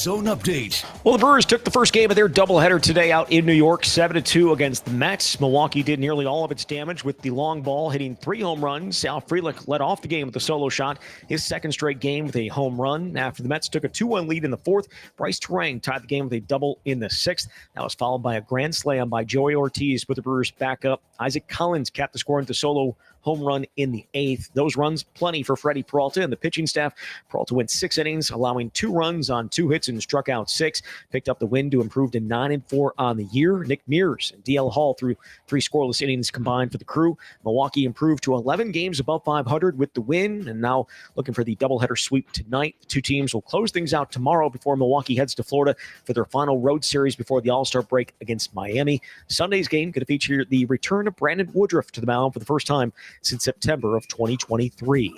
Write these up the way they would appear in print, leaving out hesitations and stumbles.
Zone update. Well, the Brewers took the first game of their doubleheader today out in New York, 7-2 against the Mets. Milwaukee did nearly all of its damage with the long ball, hitting 3 home runs. Sal Frelick led off the game with a solo shot, his second straight game with a home run. After the Mets took a 2-1 lead in the fourth, Bryce Terang tied the game with a double in the sixth. That was followed by a grand slam by Joey Ortiz, with the Brewers back up. Isaac Collins capped the score with a solo home run in the eighth. Those runs, plenty for Freddy Peralta and the pitching staff. Peralta went 6 innings, allowing 2 runs on 2 hits and struck out 6. Picked up the win to improve to 9-4 on the year. Nick Mears and DL Hall threw 3 scoreless innings combined for the crew. Milwaukee improved to 11 games above 500 with the win, and now looking for the doubleheader sweep tonight. The 2 teams will close things out tomorrow before Milwaukee heads to Florida for their final road series before the All-Star break against Miami. Sunday's game going to feature the return of Brandon Woodruff to the mound for the first time since September of 2023.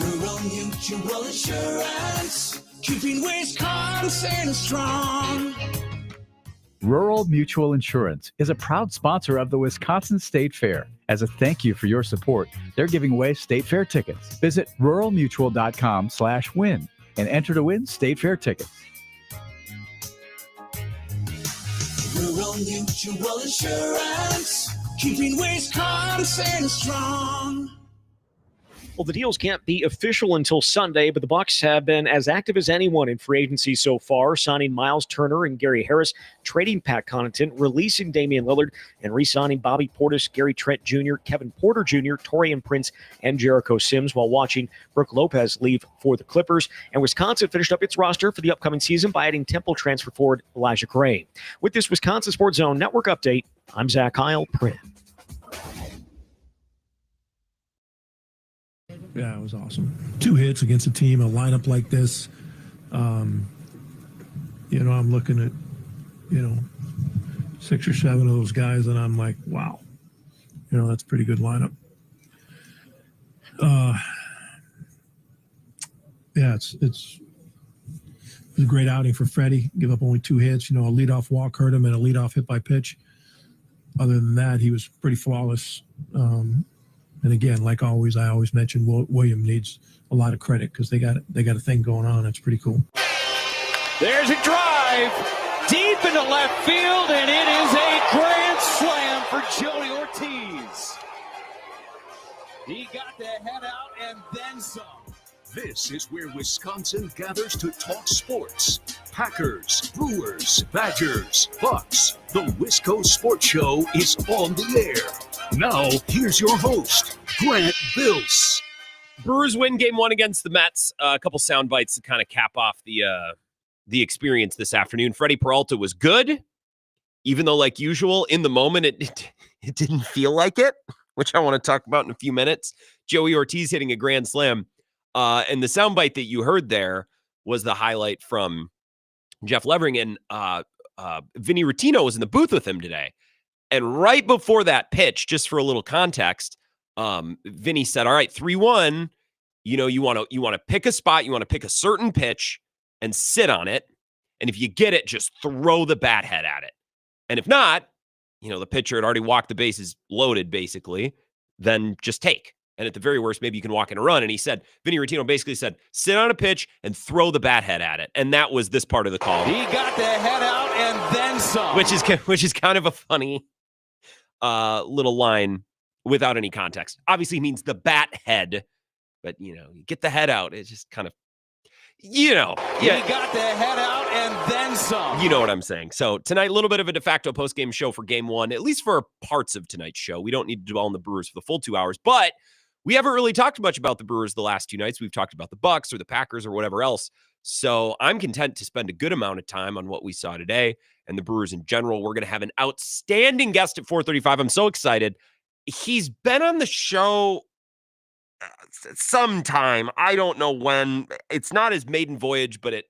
Rural Mutual Insurance, keeping Wisconsin strong. Rural Mutual Insurance is a proud sponsor of the Wisconsin State Fair. As a thank you for your support, they're giving away State Fair tickets. Visit ruralmutual.com/win and enter to win State Fair tickets. Rural Mutual Insurance, keeping Wisconsin strong. Well, the deals can't be official until Sunday, but the Bucs have been as active as anyone in free agency so far, signing Miles Turner and Gary Harris, trading Pat Connaughton, releasing Damian Lillard, and re-signing Bobby Portis, Gary Trent Jr., Kevin Porter Jr., Torian Prince, and Jericho Sims, while watching Brooke Lopez leave for the Clippers. And Wisconsin finished up its roster for the upcoming season by adding Temple transfer forward Elijah Gray. With this Wisconsin Sports Zone Network update, I'm Zach Heil, Prim. Yeah, it was awesome. 2 hits against a team, a lineup like this. I'm looking at, 6 or 7 of those guys, and I'm like, wow, that's a pretty good lineup. It's a great outing for Freddie. Give up only 2 hits. A leadoff walk hurt him and a leadoff hit by pitch. Other than that, he was pretty flawless. And again, like always, I always mention William needs a lot of credit because they got a thing going on. That's pretty cool. There's a drive deep into left field, and it is a grand slam for Joey Ortiz. He got the head out and then some. This is where Wisconsin gathers to talk sports. Packers, Brewers, Badgers, Bucks. The Wisco Sports Show is on the air. Now, here's your host, Grant Bills. Brewers win game 1 against the Mets. A couple sound bites to kind of cap off the experience this afternoon. Freddy Peralta was good, even though, like usual, in the moment, it didn't feel like it, which I want to talk about in a few minutes. Joey Ortiz hitting a grand slam. And the soundbite that you heard there was the highlight from Jeff Levering, and Vinny Rottino was in the booth with him today. And right before that pitch, just for a little context, Vinny said, all right, 3-1, you want to pick a spot, you want to pick a certain pitch and sit on it. And if you get it, just throw the bat head at it. And if not, the pitcher had already walked the bases loaded, basically, then just take. And at the very worst, maybe you can walk in a run. And he said, Vinny Rottino basically said, sit on a pitch and throw the bat head at it. And that was this part of the call. He got the head out and then some. Which is kind of a funny little line without any context. Obviously means the bat head, but you get the head out. It's just kind of, yeah. He got the head out and then some. You know what I'm saying. So tonight, a little bit of a de facto post-game show for game 1, at least for parts of tonight's show. We don't need to dwell on the Brewers for the full 2 hours, but we haven't really talked much about the Brewers the last 2 nights. We've talked about the Bucks or the Packers or whatever else. So I'm content to spend a good amount of time on what we saw today and the Brewers in general. We're going to have an outstanding guest at 4:35. I'm so excited. He's been on the show sometime. I don't know when. It's not his maiden voyage, but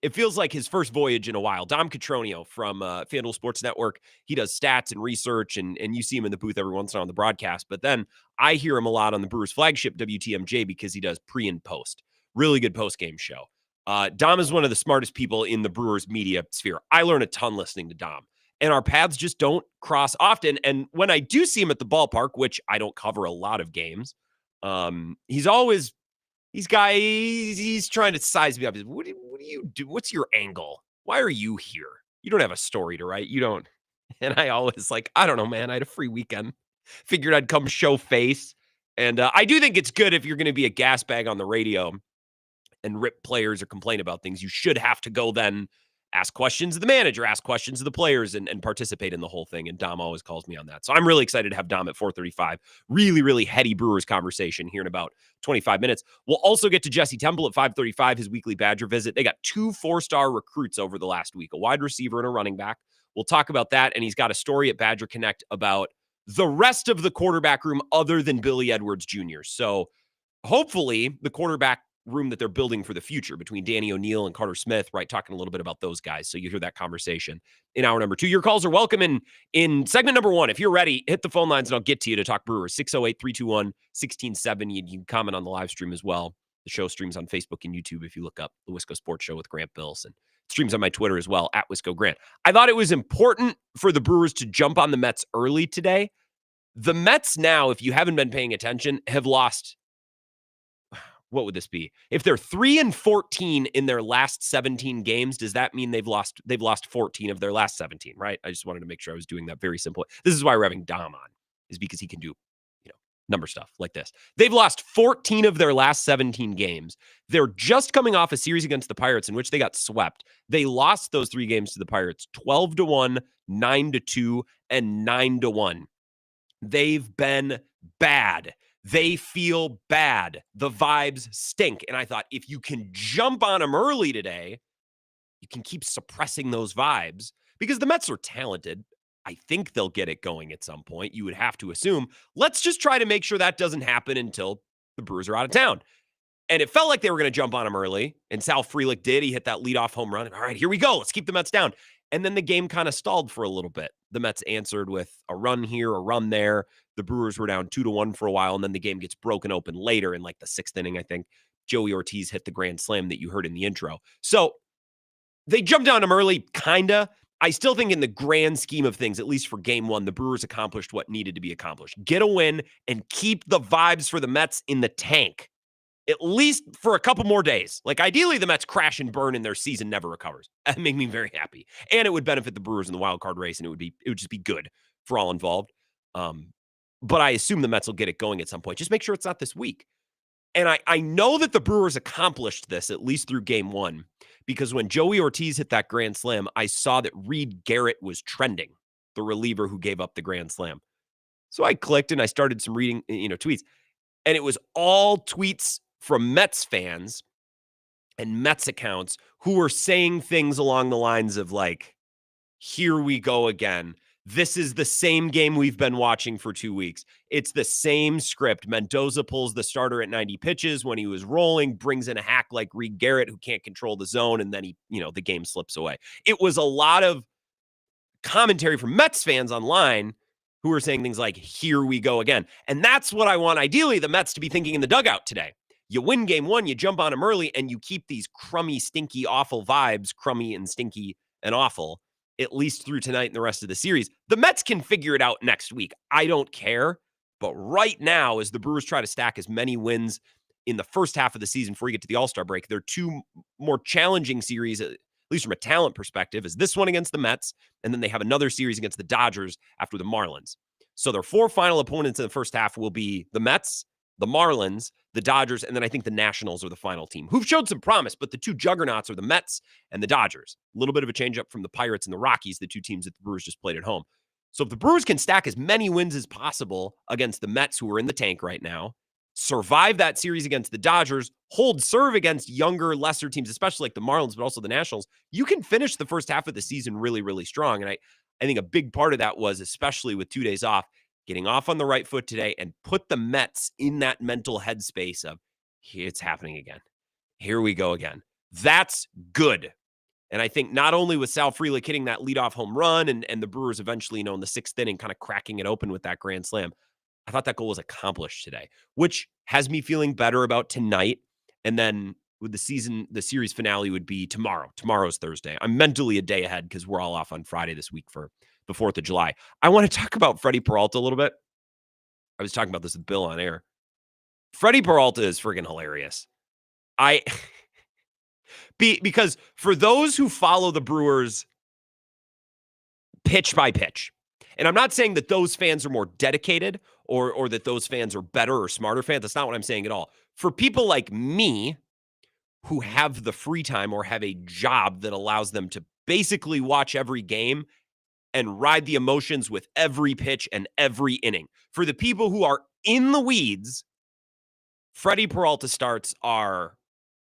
it feels like his first voyage in a while. Dominic Cotroneo from FanDuel Sports Network. He does stats and research, and you see him in the booth every once in a while on the broadcast. But then I hear him a lot on the Brewers flagship WTMJ because he does pre and post. Really good post-game show. Dom is one of the smartest people in the Brewers media sphere. I learn a ton listening to Dom. And our paths just don't cross often. And when I do see him at the ballpark, which I don't cover a lot of games, he's always He's trying to size me up. What do you do? What's your angle? Why are you here? You don't have a story to write. You don't. And I always I don't know, man. I had a free weekend. Figured I'd come show face. And I do think it's good if you're going to be a gas bag on the radio and rip players or complain about things. You should have to go then ask questions of the manager, ask questions of the players, and participate in the whole thing. And Dom always calls me on that. So I'm really excited to have Dom at 4:35. Really, really heady Brewers conversation here in about 25 minutes. We'll also get to Jesse Temple at 5:35, his weekly Badger visit. They got 2 4-star recruits over the last week, a wide receiver and a running back. We'll talk about that. And he's got a story at Badger Connect about the rest of the quarterback room other than Billy Edwards Jr. So hopefully the quarterback room that they're building for the future between Danny O'Neill and Carter Smith, right? Talking a little bit about those guys. So you hear that conversation in hour number 2. Your calls are welcome in segment number 1. If you're ready, hit the phone lines and I'll get to you to talk Brewers. 608-321-1670. You can comment on the live stream as well. The show streams on Facebook and YouTube if you look up the Wisco Sports Show with Grant Bills, and streams on my Twitter as well, at Wisco Grant. I thought it was important for the Brewers to jump on the Mets early today. The Mets now, if you haven't been paying attention, have lost. What would this be? If they're 3-14 in their last 17 games, does that mean they've lost 14 of their last 17, right? I just wanted to make sure I was doing that very simple. This is why we're having Dom on, is because he can do, number stuff like this. They've lost 14 of their last 17 games. They're just coming off a series against the Pirates in which they got swept. They lost those 3 games to the Pirates, 12-1, 9-2, and 9-1. They've been bad. They feel bad. The vibes stink. And I thought, if you can jump on them early today, you can keep suppressing those vibes because the Mets are talented. I think they'll get it going at some point. You would have to assume. Let's just try to make sure that doesn't happen until the Brewers are out of town. And it felt like they were going to jump on them early. And Sal Frelick did. He hit that leadoff home run. All right, here we go. Let's keep the Mets down. And then the game kind of stalled for a little bit. The Mets answered with a run here, a run there. The Brewers were down 2-1 for a while, and then the game gets broken open later in the 6th inning, I think. Joey Ortiz hit the grand slam that you heard in the intro. So they jumped on him early, kind of. I still think in the grand scheme of things, at least for game 1, the Brewers accomplished what needed to be accomplished. Get a win and keep the vibes for the Mets in the tank, at least for a couple more days. Ideally, the Mets crash and burn and their season never recovers. That make me very happy. And it would benefit the Brewers in the wild card race, and it would just be good for all involved. But I assume the Mets will get it going at some point. Just make sure it's not this week. And I know that the Brewers accomplished this, at least through game 1, because when Joey Ortiz hit that grand slam, I saw that Reed Garrett was trending, the reliever who gave up the grand slam. So I clicked and I started some reading, tweets. And it was all tweets from Mets fans and Mets accounts who were saying things along the lines of here we go again. This is the same game we've been watching for 2 weeks. It's the same script. Mendoza pulls the starter at 90 pitches when he was rolling, brings in a hack like Reed Garrett who can't control the zone, and then the game slips away. It was a lot of commentary from Mets fans online who were saying things like, here we go again. And that's what I want, ideally, the Mets to be thinking in the dugout today. You win game 1, you jump on them early, and you keep these crummy, stinky, awful vibes, crummy and stinky and awful, at least through tonight and the rest of the series. The Mets can figure it out next week. I don't care. But right now, as the Brewers try to stack as many wins in the first half of the season before you get to the All-Star break, they're 2 more challenging series, at least from a talent perspective, is this one against the Mets, and then they have another series against the Dodgers after the Marlins. So their 4 final opponents in the first half will be the Mets, the Marlins, the Dodgers, and then I think the Nationals are the final team, who've showed some promise, but the 2 juggernauts are the Mets and the Dodgers. A little bit of a change up from the Pirates and the Rockies, the 2 teams that the Brewers just played at home. So if the Brewers can stack as many wins as possible against the Mets, who are in the tank right now, survive that series against the Dodgers, hold serve against younger, lesser teams, especially like the Marlins, but also the Nationals, you can finish the first half of the season really, really strong. And I think a big part of that was, especially with 2 days off, getting off on the right foot today and put the Mets in that mental headspace of, it's happening again. Here we go again. That's good. And I think not only with Sal Frelick hitting that leadoff home run and the Brewers eventually, in the 6th inning, kind of cracking it open with that grand slam, I thought that goal was accomplished today, which has me feeling better about tonight. And then with the series finale would be tomorrow. Tomorrow's Thursday. I'm mentally a day ahead because we're all off on Friday this week for the 4th of July. I want to talk about Freddy Peralta a little bit. I was talking about this with Bill on air. Freddy Peralta is freaking hilarious. Because for those who follow the Brewers pitch by pitch, and I'm not saying that those fans are more dedicated or that those fans are better or smarter fans. That's not what I'm saying at all. For people like me who have the free time or have a job that allows them to basically watch every game and ride the emotions with every pitch and every inning. For the people who are in the weeds, Freddy Peralta starts are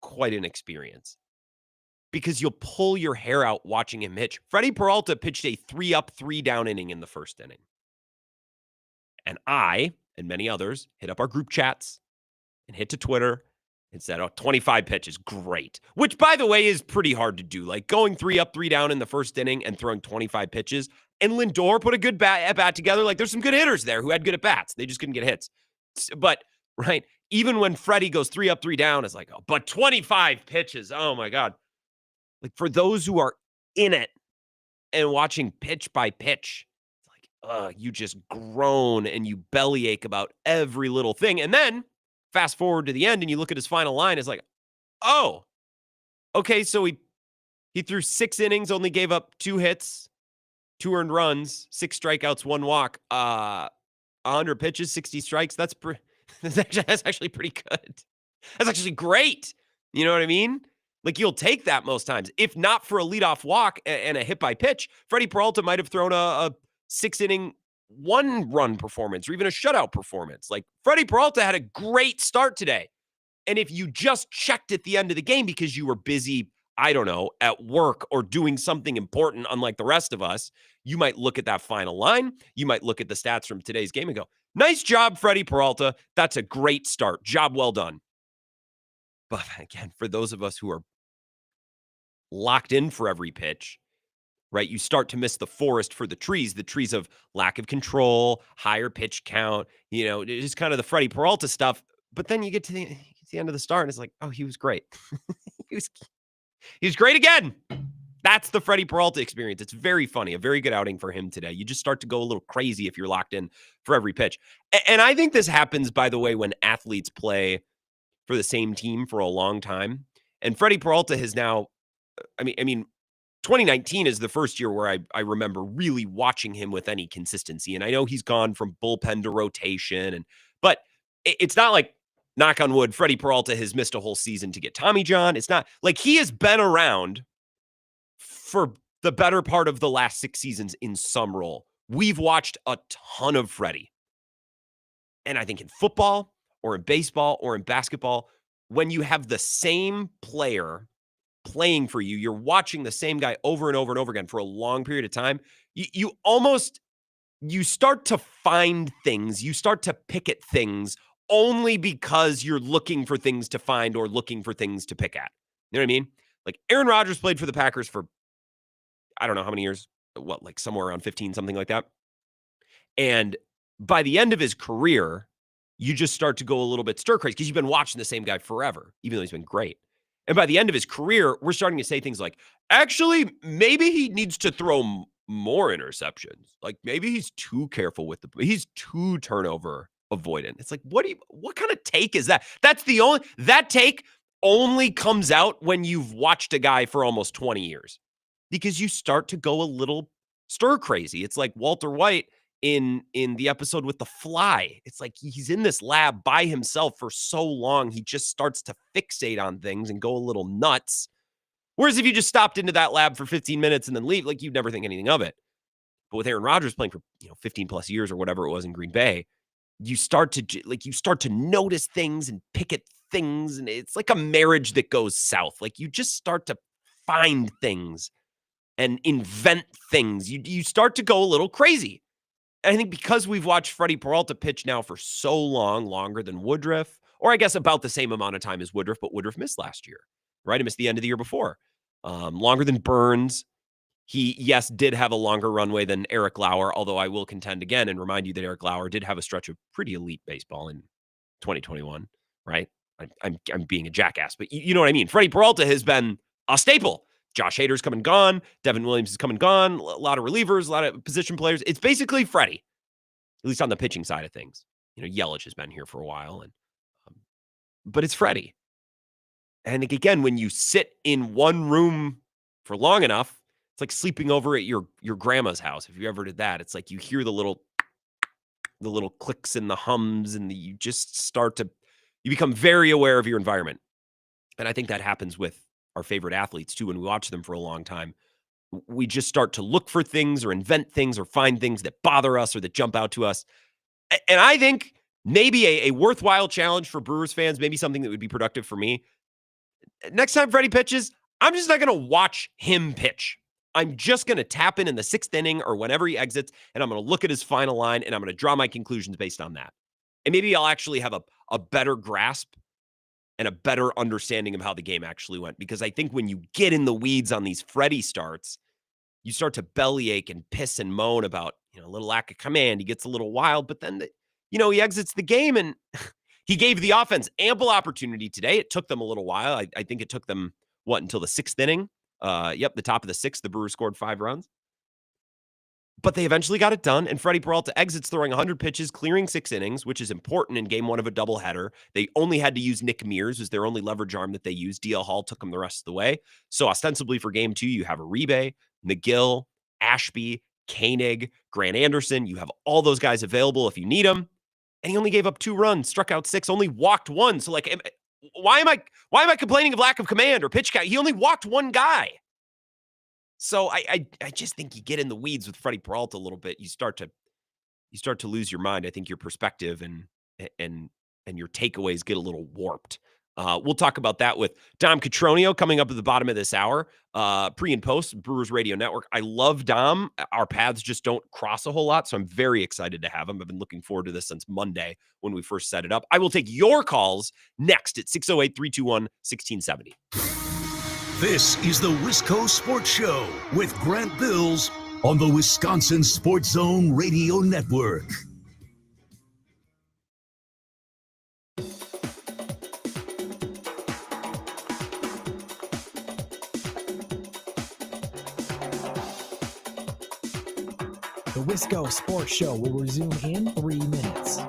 quite an experience because you'll pull your hair out watching him pitch. Freddy Peralta pitched a 3-up, 3-down inning in the first inning. And I and many others hit up our group chats and hit to Twitter and said, 25 pitches, great. Which, by the way, is pretty hard to do. Like going 3-up, 3-down in the first inning and throwing 25 pitches. And Lindor put a good at-bat together. Like, there's some good hitters there who had good at-bats. They just couldn't get hits. But, right, even when Freddie goes 3-up, 3-down, it's like, but 25 pitches. Oh, my God. Like, for those who are in it and watching pitch by pitch, it's like, you just groan and you bellyache about every little thing. And then fast forward to the end and you look at his final line, it's like, oh, okay, so he threw 6 innings, only gave up 2 hits, 2 earned runs, 6 strikeouts, 1 walk, 100 pitches, 60 strikes. That's actually pretty good. That's actually great. You know what I mean? Like, you'll take that most times. If not for a leadoff walk and a hit by pitch, Freddy Peralta might have thrown a 6-inning 1-run performance or even a shutout performance. Like, Freddy Peralta had a great start today. And if you just checked at the end of the game because you were busy, I don't know, at work or doing something important, unlike the rest of us, you might look at that final line. You might look at the stats from today's game and go, nice job, Freddy Peralta. That's a great start. Job well done. But again, for those of us who are locked in for every pitch, right? You start to miss the forest for the trees of lack of control, higher pitch count, just kind of the Freddy Peralta stuff. But then you get to the end of the start and it's like, oh, he was great. he was great again. That's the Freddy Peralta experience. It's very funny, a very good outing for him today. You just start to go a little crazy if you're locked in for every pitch. And I think this happens, by the way, when athletes play for the same team for a long time. And Freddy Peralta has now, I mean, 2019 is the first year where I remember really watching him with any consistency. And I know he's gone from bullpen to rotation, but it's not like, knock on wood, Freddy Peralta has missed a whole season to get Tommy John. It's not like he has been around for the better part of the last 6 seasons in some role. We've watched a ton of Freddy. And I think in football or in baseball or in basketball, when you have the same player playing for you, you're watching the same guy over and over and over again for a long period of time, you start to find things, you start to pick at things only because you're looking for things to find or looking for things to pick at. You know what I mean? Like, Aaron Rodgers played for the Packers for, I don't know how many years, like somewhere around 15, something like that. And by the end of his career, you just start to go a little bit stir crazy because you've been watching the same guy forever, even though he's been great. And by the end of his career, we're starting to say things like, actually, maybe he needs to throw more interceptions. Like, maybe he's too careful he's too turnover avoidant. It's like, what kind of take is that? That take only comes out when you've watched a guy for almost 20 years because you start to go a little stir crazy. It's like Walter White in the episode with the fly. It's like he's in this lab by himself for so long, he just starts to fixate on things and go a little nuts. Whereas if you just stopped into that lab for 15 minutes and then leave, like, you'd never think anything of it. But with Aaron Rodgers playing for 15 plus years or whatever it was in Green Bay, you start to notice things and pick at things, and it's like a marriage that goes south. Like, you just start to find things and invent things. You start to go a little crazy. And I think because we've watched Freddy Peralta pitch now for so long, longer than Woodruff, or I guess about the same amount of time as Woodruff, but Woodruff missed last year, right? He missed the end of the year before. Longer than Burns. He, yes, did have a longer runway than Eric Lauer, although I will contend again and remind you that Eric Lauer did have a stretch of pretty elite baseball in 2021, right? I'm being a jackass, but you know what I mean? Freddy Peralta has been a staple. Josh Hader's come and gone. Devin Williams has come and gone. A lot of relievers, a lot of position players. It's basically Freddy, at least on the pitching side of things. Yelich has been here for a while, but it's Freddy. And again, when you sit in one room for long enough, it's like sleeping over at your grandma's house. If you ever did that, it's like you hear the little clicks and the hums, and you just you become very aware of your environment. And I think that happens with our favorite athletes too. When we watch them for a long time, we just start to look for things or invent things or find things that bother us or that jump out to us. And I think maybe a worthwhile challenge for Brewers fans, maybe something that would be productive for me. Next time Freddy pitches, I'm just not going to watch him pitch. I'm just going to tap in the 6th inning or whenever he exits, and I'm going to look at his final line, and I'm going to draw my conclusions based on that. And maybe I'll actually have a better grasp and a better understanding of how the game actually went. Because I think when you get in the weeds on these Freddy starts, you start to bellyache and piss and moan about, a little lack of command. He gets a little wild, but then, he exits the game, and he gave the offense ample opportunity today. It took them a little while. I think it took them, until the 6th inning? The top of the 6th, the Brewers scored 5 runs. But they eventually got it done, and Freddy Peralta exits throwing 100 pitches, clearing 6 innings, which is important in game 1 of a doubleheader. They only had to use Nick Mears as their only leverage arm that they used. DL Hall took them the rest of the way. So ostensibly for game 2, you have Uribe, McGill, Ashby, Koenig, Grant Anderson. You have all those guys available if you need them. And he only gave up 2 runs, struck out 6, only walked 1. So why am I complaining of lack of command or pitch count? He only walked 1 guy. So I just think you get in the weeds with Freddy Peralta a little bit. You start to lose your mind. I think your perspective and your takeaways get a little warped. We'll talk about that with Dom Cotroneo coming up at the bottom of this hour, pre and post Brewers Radio Network. I love Dom. Our paths just don't cross a whole lot, so I'm very excited to have him. I've been looking forward to this since Monday when we first set it up. I will take your calls next at 608-321-1670. This is the Wisco Sports Show with Grant Bills on the Wisconsin Sports Zone Radio Network. The Wisco Sports Show will resume in 3 minutes.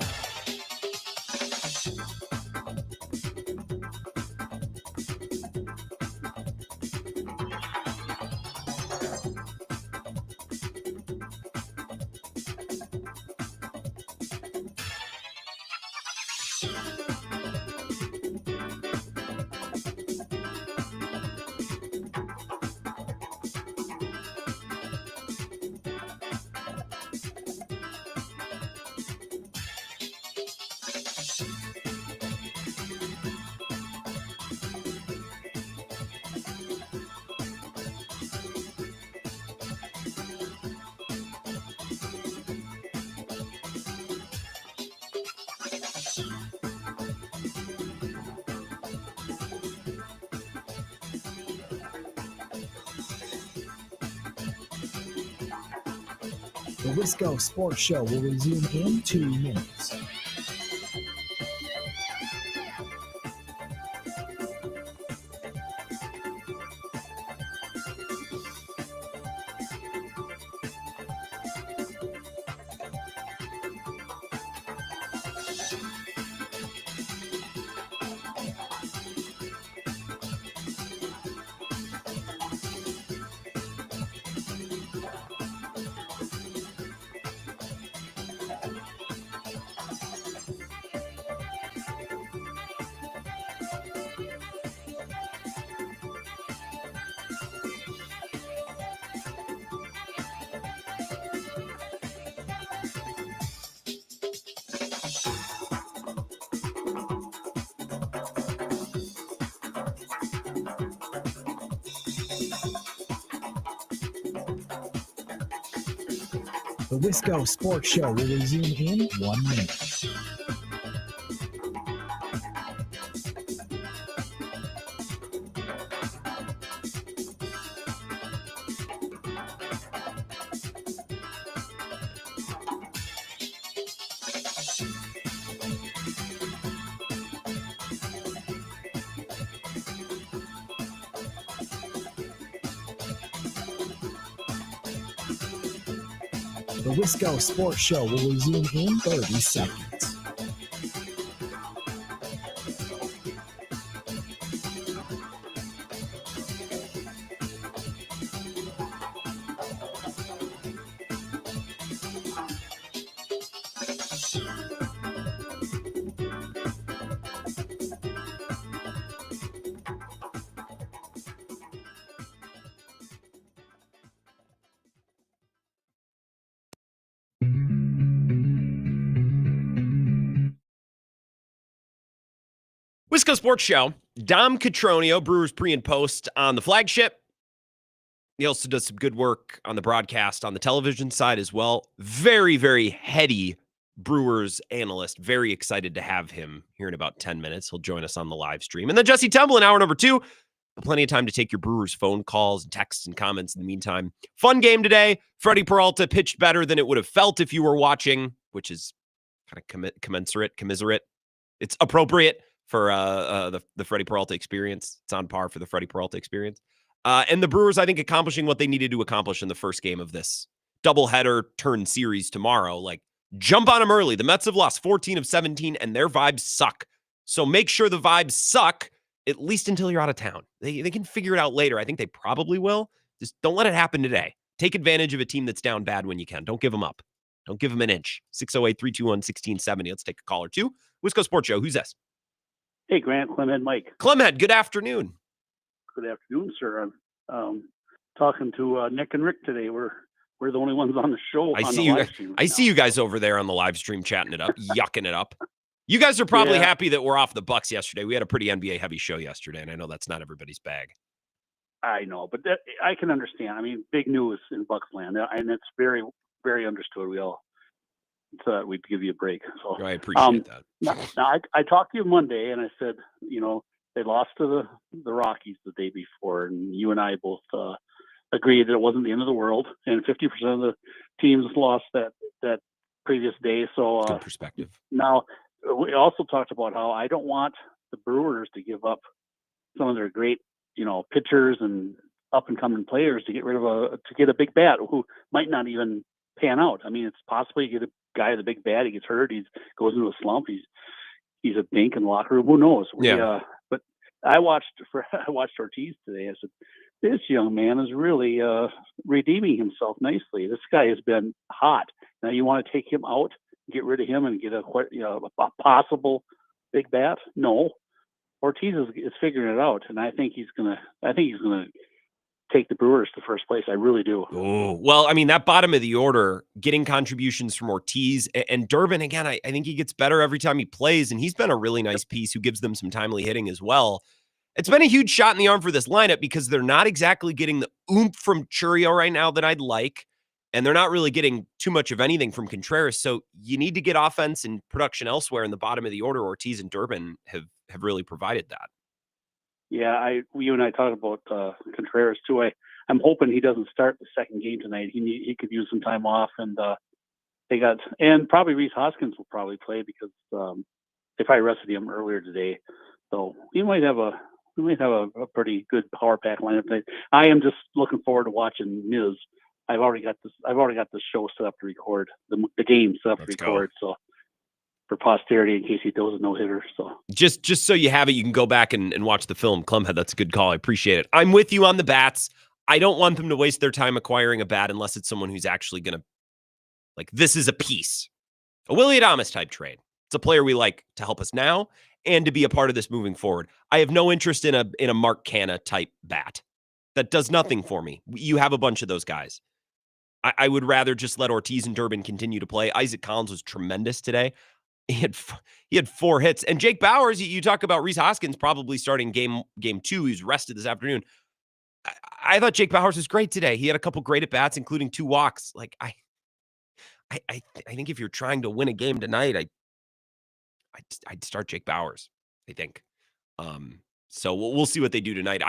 The Wisco Sports Show will resume in 2 minutes. The Wisco Sports Show will resume in 1 minute. The Wisco Sports Show will resume in 30 seconds. Wisco Sports Show. Dom Cotroneo, Brewers pre and post on the flagship. He also does some good work on the broadcast on the television side as well. Very, very heady Brewers analyst. Very excited to have him here in about 10 minutes. He'll join us on the live stream. And then Jesse Temple in hour number 2. Plenty of time to take your Brewers phone calls and texts and comments in the meantime. Fun game today. Freddy Peralta pitched better than it would have felt if you were watching, which is kind of commiserate. It's appropriate for the Freddy Peralta experience. It's on par for the Freddy Peralta experience. And the Brewers, I think, accomplishing what they needed to accomplish in the first game of this doubleheader turn series tomorrow. Like, jump on them early. The Mets have lost 14 of 17, and their vibes suck. So make sure the vibes suck, at least until you're out of town. They can figure it out later. I think they probably will. Just don't let it happen today. Take advantage of a team that's down bad when you can. Don't give them up. Don't give them an inch. 608-321-1670. Let's take a call or two. Wisco Sports Show. Who's this? Hey, Grant, Clemhead, Mike. Clemhead, good afternoon. Good afternoon, sir. I'm talking to Nick and Rick today. We're the only ones on the show. I see you guys over there on the live stream chatting it up, yucking it up. You guys are probably happy that we're off the Bucks yesterday. We had a pretty NBA heavy show yesterday, and I know that's not everybody's bag. I know, but I can understand. I mean, big news in Bucks land, and it's very, very understood. We all thought we'd give you a break. So I appreciate that. Now, I talked to you Monday, and I said, they lost to the Rockies the day before, and you and I both agreed that it wasn't the end of the world, and 50% of the teams lost that previous day. So good perspective. Now, we also talked about how I don't want the Brewers to give up some of their great, pitchers and up and coming players to get a big bat who might not even pan out. I mean, it's possible you get a guy with a big bat, he gets hurt, he goes into a slump, he's a dink in the locker room. Who knows? But I watched Ortiz today. I said, this young man is really redeeming himself nicely. This guy has been hot. Now you want to take him out, get rid of him, and get a possible big bat? No. Ortiz is figuring it out, and I think he's gonna take the Brewers to first place. I really do. Oh, well, I mean, that bottom of the order, getting contributions from Ortiz and Durbin, again, I think he gets better every time he plays, and he's been a really nice piece who gives them some timely hitting as well. It's been a huge shot in the arm for this lineup because they're not exactly getting the oomph from Churio right now that I'd like, and they're not really getting too much of anything from Contreras, so you need to get offense and production elsewhere in the bottom of the order. Ortiz and Durbin have really provided that. Yeah, you and I talked about Contreras too. I'm hoping he doesn't start the second game tonight. He could use some time off, and and probably Rhys Hoskins will probably play because they probably rested him earlier today, so we might have a pretty good power pack lineup tonight. I am just looking forward to watching Miz. I've already got this show set up to record the game set up to record. So. For posterity, in case he throws a no-hitter. So just so you have it, you can go back and watch the film. Clemhead, that's a good call. I appreciate it. I'm with you on the bats. I don't want them to waste their time acquiring a bat unless it's someone who's actually going to, this is a piece. A Willy Adames type trade. It's a player we like to help us now and to be a part of this moving forward. I have no interest in a Mark Canha type bat. That does nothing for me. You have a bunch of those guys. I would rather just let Ortiz and Durbin continue to play. Isaac Collins was tremendous today. He had 4 hits. And Jake Bauers, you talk about Rhys Hoskins probably starting game 2. He's rested this afternoon. I thought Jake Bauers was great today. He had a couple great at-bats, including 2 walks. I think if you're trying to win a game tonight, I'd start Jake Bauers, I think. So we'll see what they do tonight.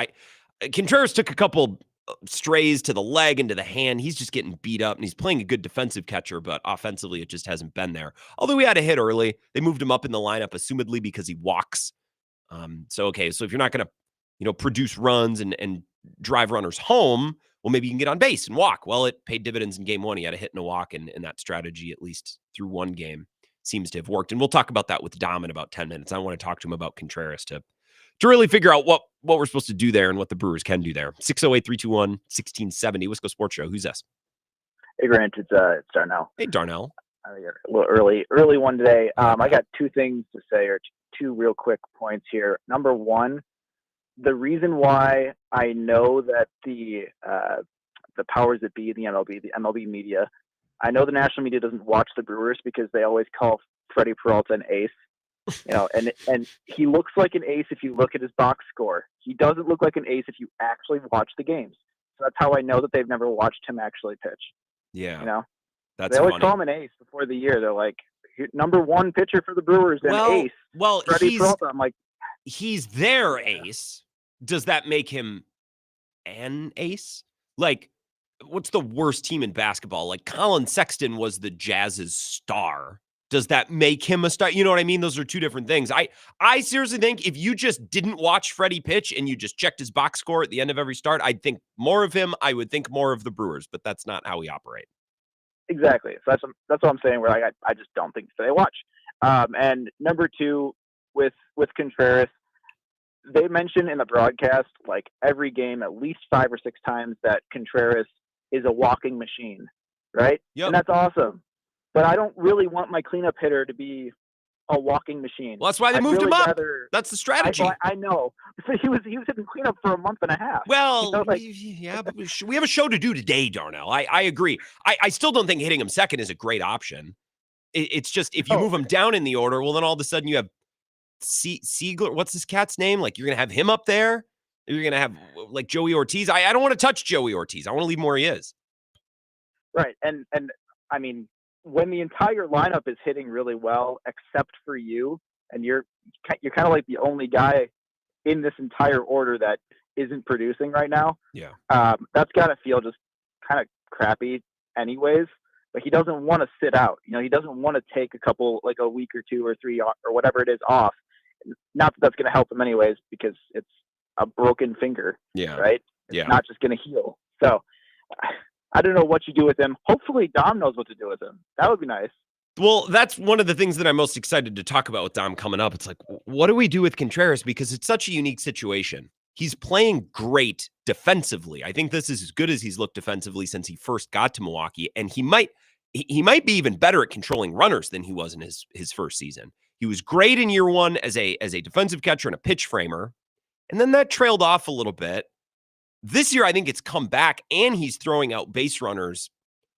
Contreras took a couple strays to the leg and to the hand. He's just getting beat up, and he's playing a good defensive catcher, but offensively it just hasn't been there. Although he had a hit early, they moved him up in the lineup, assumedly because he walks. So if you're not going to, produce runs and drive runners home, well, maybe you can get on base and walk. Well, it paid dividends in game 1. He had a hit and a walk, and that strategy, at least through one game, seems to have worked. And we'll talk about that with Dom in about 10 minutes. I want to talk to him about Contreras to really figure out what we're supposed to do there and what the Brewers can do there. 608-321-1670. Wisco Sports Show. Who's this? Hey, Grant. It's Darnell. Hey, Darnell. A little early one today. I got 2 things to say, or 2 real quick points here. Number 1, the reason why I know that the powers that be, the MLB media, I know the national media doesn't watch the Brewers because they always call Freddy Peralta an ace. And he looks like an ace if you look at his box score. He doesn't look like an ace if you actually watch the games. So that's how I know that they've never watched him actually pitch. Yeah. That's they always funny. call him an ace before the year. They're like, number one pitcher for the Brewers and ace. Well, Freddy Peralta. I'm like, he's their ace. Does that make him an ace? Like, what's the worst team in basketball? Like, Colin Sexton was the Jazz's star. Does that make him a star? You know what I mean? Those are two different things. I seriously think if you just didn't watch Freddie pitch and you just checked his box score at the end of every start, I'd think more of him. I would think more of the Brewers, but that's not how we operate. Exactly. So that's what I'm saying. Where I just don't think they watch. And number two, with Contreras, they mention in the broadcast like every game at least 5 or 6 times that Contreras is a walking machine, right? Yep. And that's awesome. But I don't really want my cleanup hitter to be a walking machine. Well, that's why they moved him up. That's the strategy. I know. So he was hitting cleanup for a month and a half. Well, but we have a show to do today, Darnell. I agree. I still don't think hitting him second is a great option. It's just if you move him down in the order, well, then all of a sudden you have Siegler. What's this cat's name? Like you're going to have him up there. You're going to have like Joey Ortiz. I don't want to touch Joey Ortiz. I want to leave him where he is. Right. And I mean, when the entire lineup is hitting really well, except for you, and you're kind of like the only guy in this entire order that isn't producing right now. Yeah. That's got to feel just kind of crappy anyways. But he doesn't want to sit out. He doesn't want to take a week or 2 or 3 or whatever it is off. Not that that's going to help him anyways, because it's a broken finger. Yeah. Right. It's not just going to heal. So I don't know what you do with him. Hopefully Dom knows what to do with him. That would be nice. Well, that's one of the things that I'm most excited to talk about with Dom coming up. It's like, what do we do with Contreras? Because it's such a unique situation. He's playing great defensively. I think this is as good as he's looked defensively since he first got to Milwaukee. And he might be even better at controlling runners than he was in his first season. He was great in year one as a defensive catcher and a pitch framer. And then that trailed off a little bit. This year, I think it's come back, and he's throwing out base runners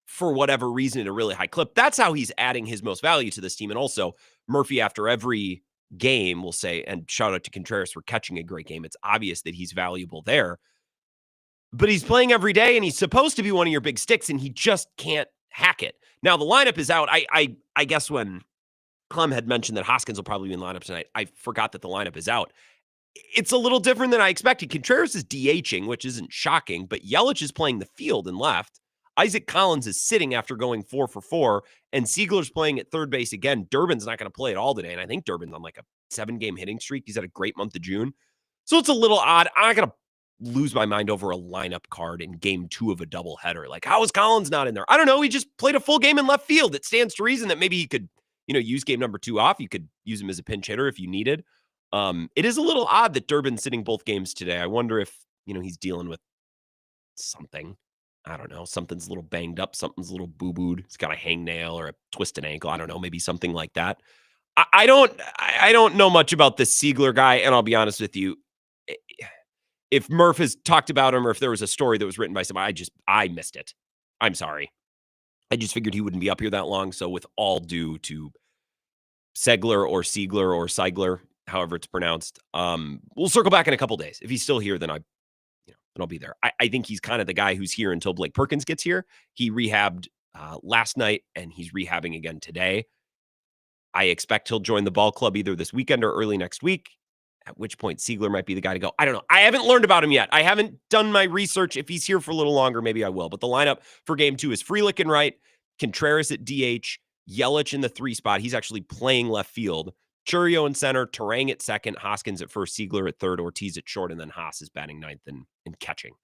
for whatever reason at a really high clip. That's how he's adding his most value to this team. And also, Murphy, after every game, will say, and shout out to Contreras for catching a great game. It's obvious that he's valuable there. But he's playing every day, and he's supposed to be one of your big sticks, and he just can't hack it. Now, the lineup is out. I guess when Clem had mentioned that Hoskins will probably be in the lineup tonight, I forgot that the lineup is out. It's a little different than I expected. Contreras is DHing, which isn't shocking, but Yelich is playing the field and left. Isaac Collins is sitting after going 4 for 4, and Siegler's playing at third base again. Durbin's not going to play at all today, and I think Durbin's on like a 7-game hitting streak. He's had a great month of June. So it's a little odd. I'm not going to lose my mind over a lineup card in game 2 of a doubleheader. Like, how is Collins not in there? I don't know. He just played a full game in left field. It stands to reason that maybe he could, use game number 2 off. You could use him as a pinch hitter if you needed. It is a little odd that Durbin's sitting both games today. I wonder if, he's dealing with something. I don't know. Something's a little banged up. Something's a little boo-booed. He's got a hangnail or a twisted ankle. I don't know. Maybe something like that. I don't know much about this Siegler guy, and I'll be honest with you. If Murph has talked about him or if there was a story that was written by somebody, I missed it. I'm sorry. I just figured he wouldn't be up here that long. So with all due to Segler or Siegler or Seigler, however it's pronounced, we'll circle back in a couple days. If he's still here, then I'll be there. I think he's kind of the guy who's here until Blake Perkins gets here. He rehabbed last night, and he's rehabbing again today. I expect he'll join the ball club either this weekend or early next week, at which point Siegler might be the guy to go. I don't know. I haven't learned about him yet. I haven't done my research. If he's here for a little longer, maybe I will. But the lineup for game 2 is Frelick in right, Contreras at DH, Yelich in the 3 spot. He's actually playing left field. Churio in center, Terang at second, Hoskins at first, Siegler at third, Ortiz at short, and then Haas is batting ninth and catching.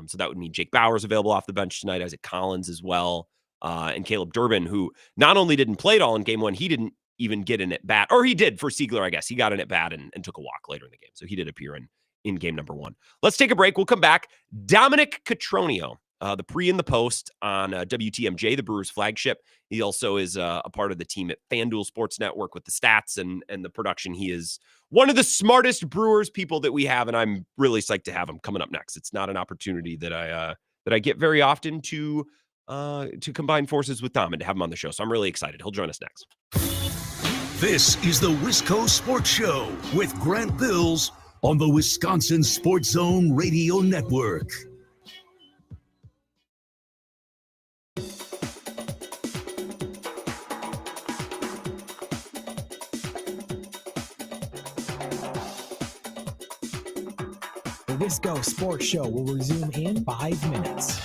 So that would mean Jake Bauer's available off the bench tonight, Isaac Collins as well, and Caleb Durbin, who not only didn't play at all in game 1, he didn't even get an at bat, or he did for Siegler, I guess. He got an at bat and took a walk later in the game. So he did appear in game number 1. Let's take a break. We'll come back. Dominic Cotroneo, the pre and the post on WTMJ, the Brewers flagship. He also is a part of the team at FanDuel Sports Network with the stats and the production. He is one of the smartest Brewers people that we have, and I'm really psyched to have him coming up next. It's not an opportunity that I get very often to combine forces with Dom and to have him on the show. So I'm really excited. He'll join us next. This is the Wisco Sports Show with Grant Bills on the Wisconsin Sports Zone Radio Network. The Wisco Sports Show will resume in 5 minutes.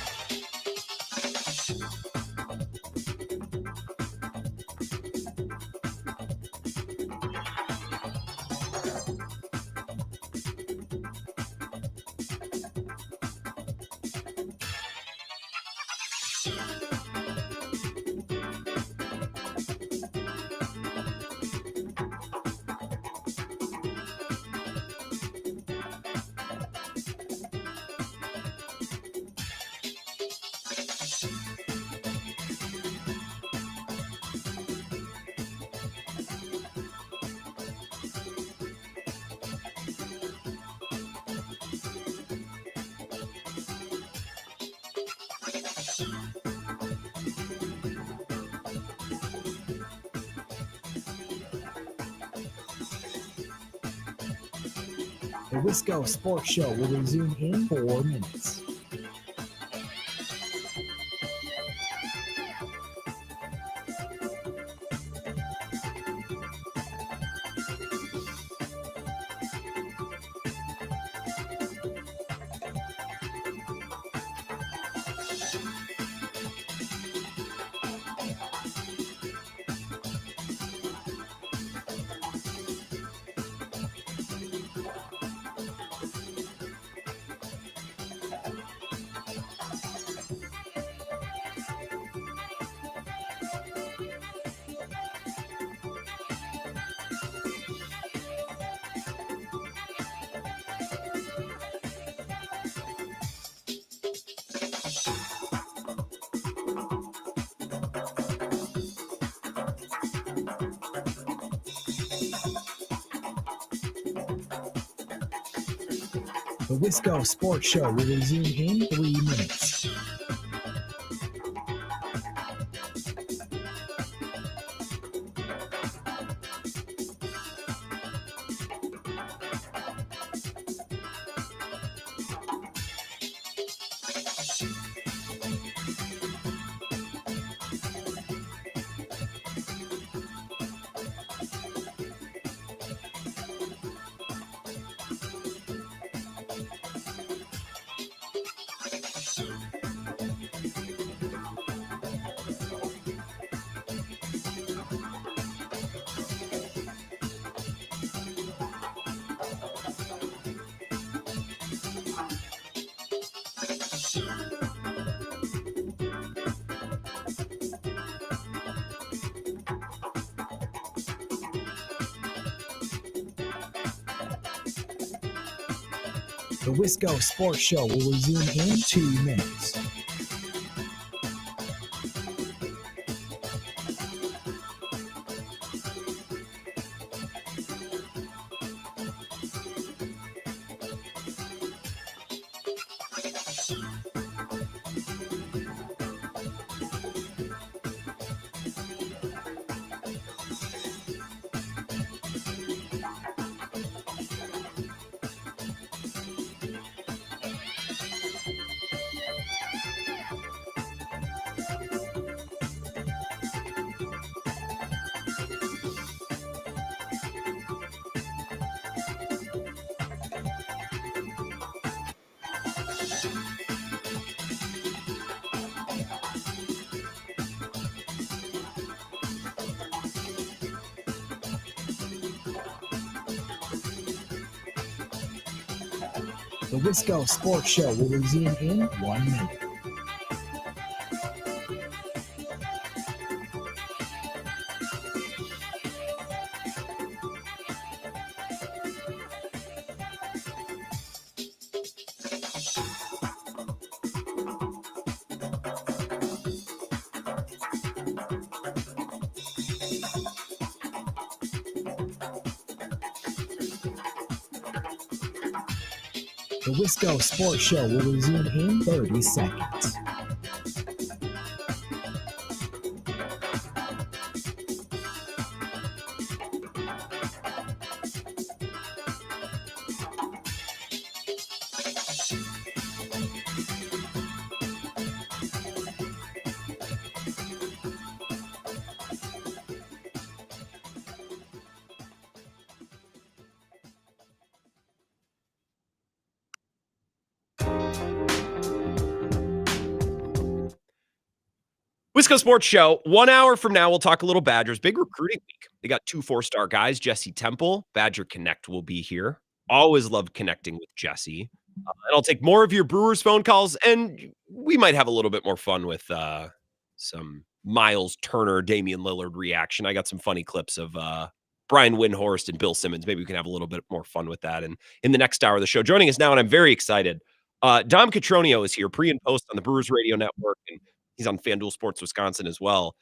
The Wisco Sports Show will resume in 4 minutes. The Wisco Sports Show will resume in 3 minutes. The Wisco Sports Show will resume in 2 minutes. The Wisco Sports Show will resume in 1 minute. The Wisco Sports Show will resume in 30 seconds. Wisco Sports Show. 1 hour from now, we'll talk a little Badgers. Big recruiting week. They got 2 4-star guys. Jesse Temple, Badger Connect will be here. Always love connecting with Jesse. And I'll take more of your Brewers phone calls, and we might have a little bit more fun with some Miles Turner, Damian Lillard reaction. I got some funny clips of Brian Windhorst and Bill Simmons. Maybe we can have a little bit more fun with that. And in the next hour of the show, joining us now, and I'm very excited, Dom Cotroneo is here, pre and post on the Brewers Radio Network, and he's on FanDuel Sports Wisconsin as well.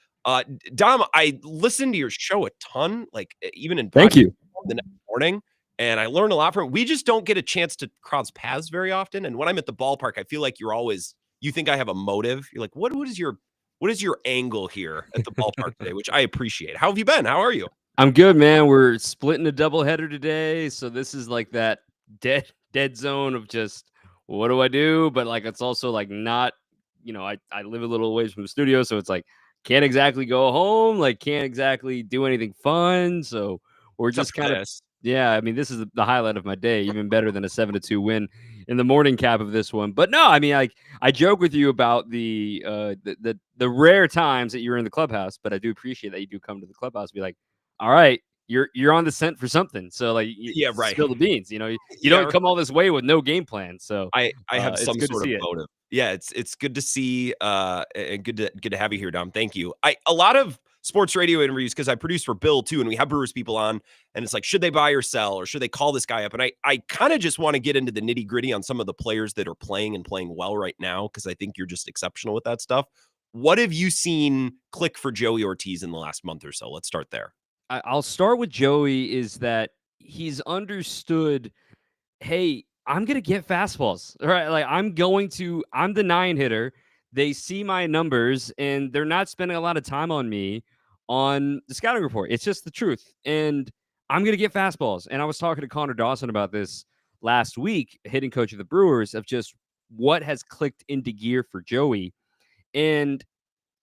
Dom, I listened to your show a ton, like even in Thank you the next morning, and I learned a lot from it. We just don't get a chance to cross paths very often. And when I'm at the ballpark, I feel like you think I have a motive. You're like, what is your angle here at the ballpark today? Which I appreciate. How have you been? How are you? I'm good, man. We're splitting a doubleheader today, so this is like that dead zone of just what do I do? But like it's also like not, I live a little ways from the studio, so it's like can't exactly go home, like can't exactly do anything fun. So we're just kind of I mean, this is the highlight of my day, even better than a 7-2 win in the morning cap of this one. But no, I mean, I joke with you about the rare times that you're in the clubhouse, but I do appreciate that you do come to the clubhouse and be like, all right, you're on the scent for something. So like, right. Spill the beans. You don't come all this way with no game plan. So I have some sort of motive. Yeah, it's good to see and good to have you here, Dom. Thank you. A lot of sports radio interviews, because I produce for Bill too, and we have Brewers people on, and it's like, should they buy or sell, or should they call this guy up? And I kind of just want to get into the nitty gritty on some of the players that are playing and playing well right now, because I think you're just exceptional with that stuff. What have you seen click for Joey Ortiz in the last month or so? Let's start there. I'll start with Joey, is that he's understood, hey, I'm going to get fastballs, right? Like I'm the 9 hitter. They see my numbers and they're not spending a lot of time on me on the scouting report. It's just the truth. And I'm going to get fastballs. And I was talking to Connor Dawson about this last week, hitting coach of the Brewers, of just what has clicked into gear for Joey. And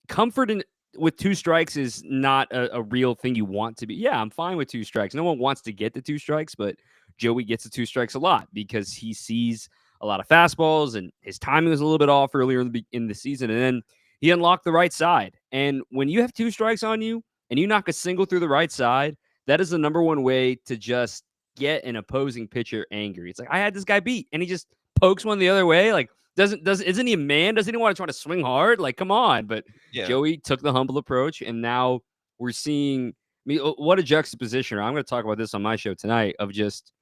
comfort with 2 strikes is not a real thing you want to be. Yeah, I'm fine with 2 strikes. No one wants to get the 2 strikes, but Joey gets the 2 strikes a lot because he sees a lot of fastballs, and his timing was a little bit off earlier in the season. And then he unlocked the right side. And when you have 2 strikes on you and you knock a single through the right side, that is the number one way to just get an opposing pitcher angry. It's like, I had this guy beat, and he just pokes one the other way. Like, isn't he a man? Doesn't he want to try to swing hard? Like, come on. But yeah. Joey took the humble approach, and now we're seeing what a juxtaposition. I'm going to talk about this on my show tonight, of just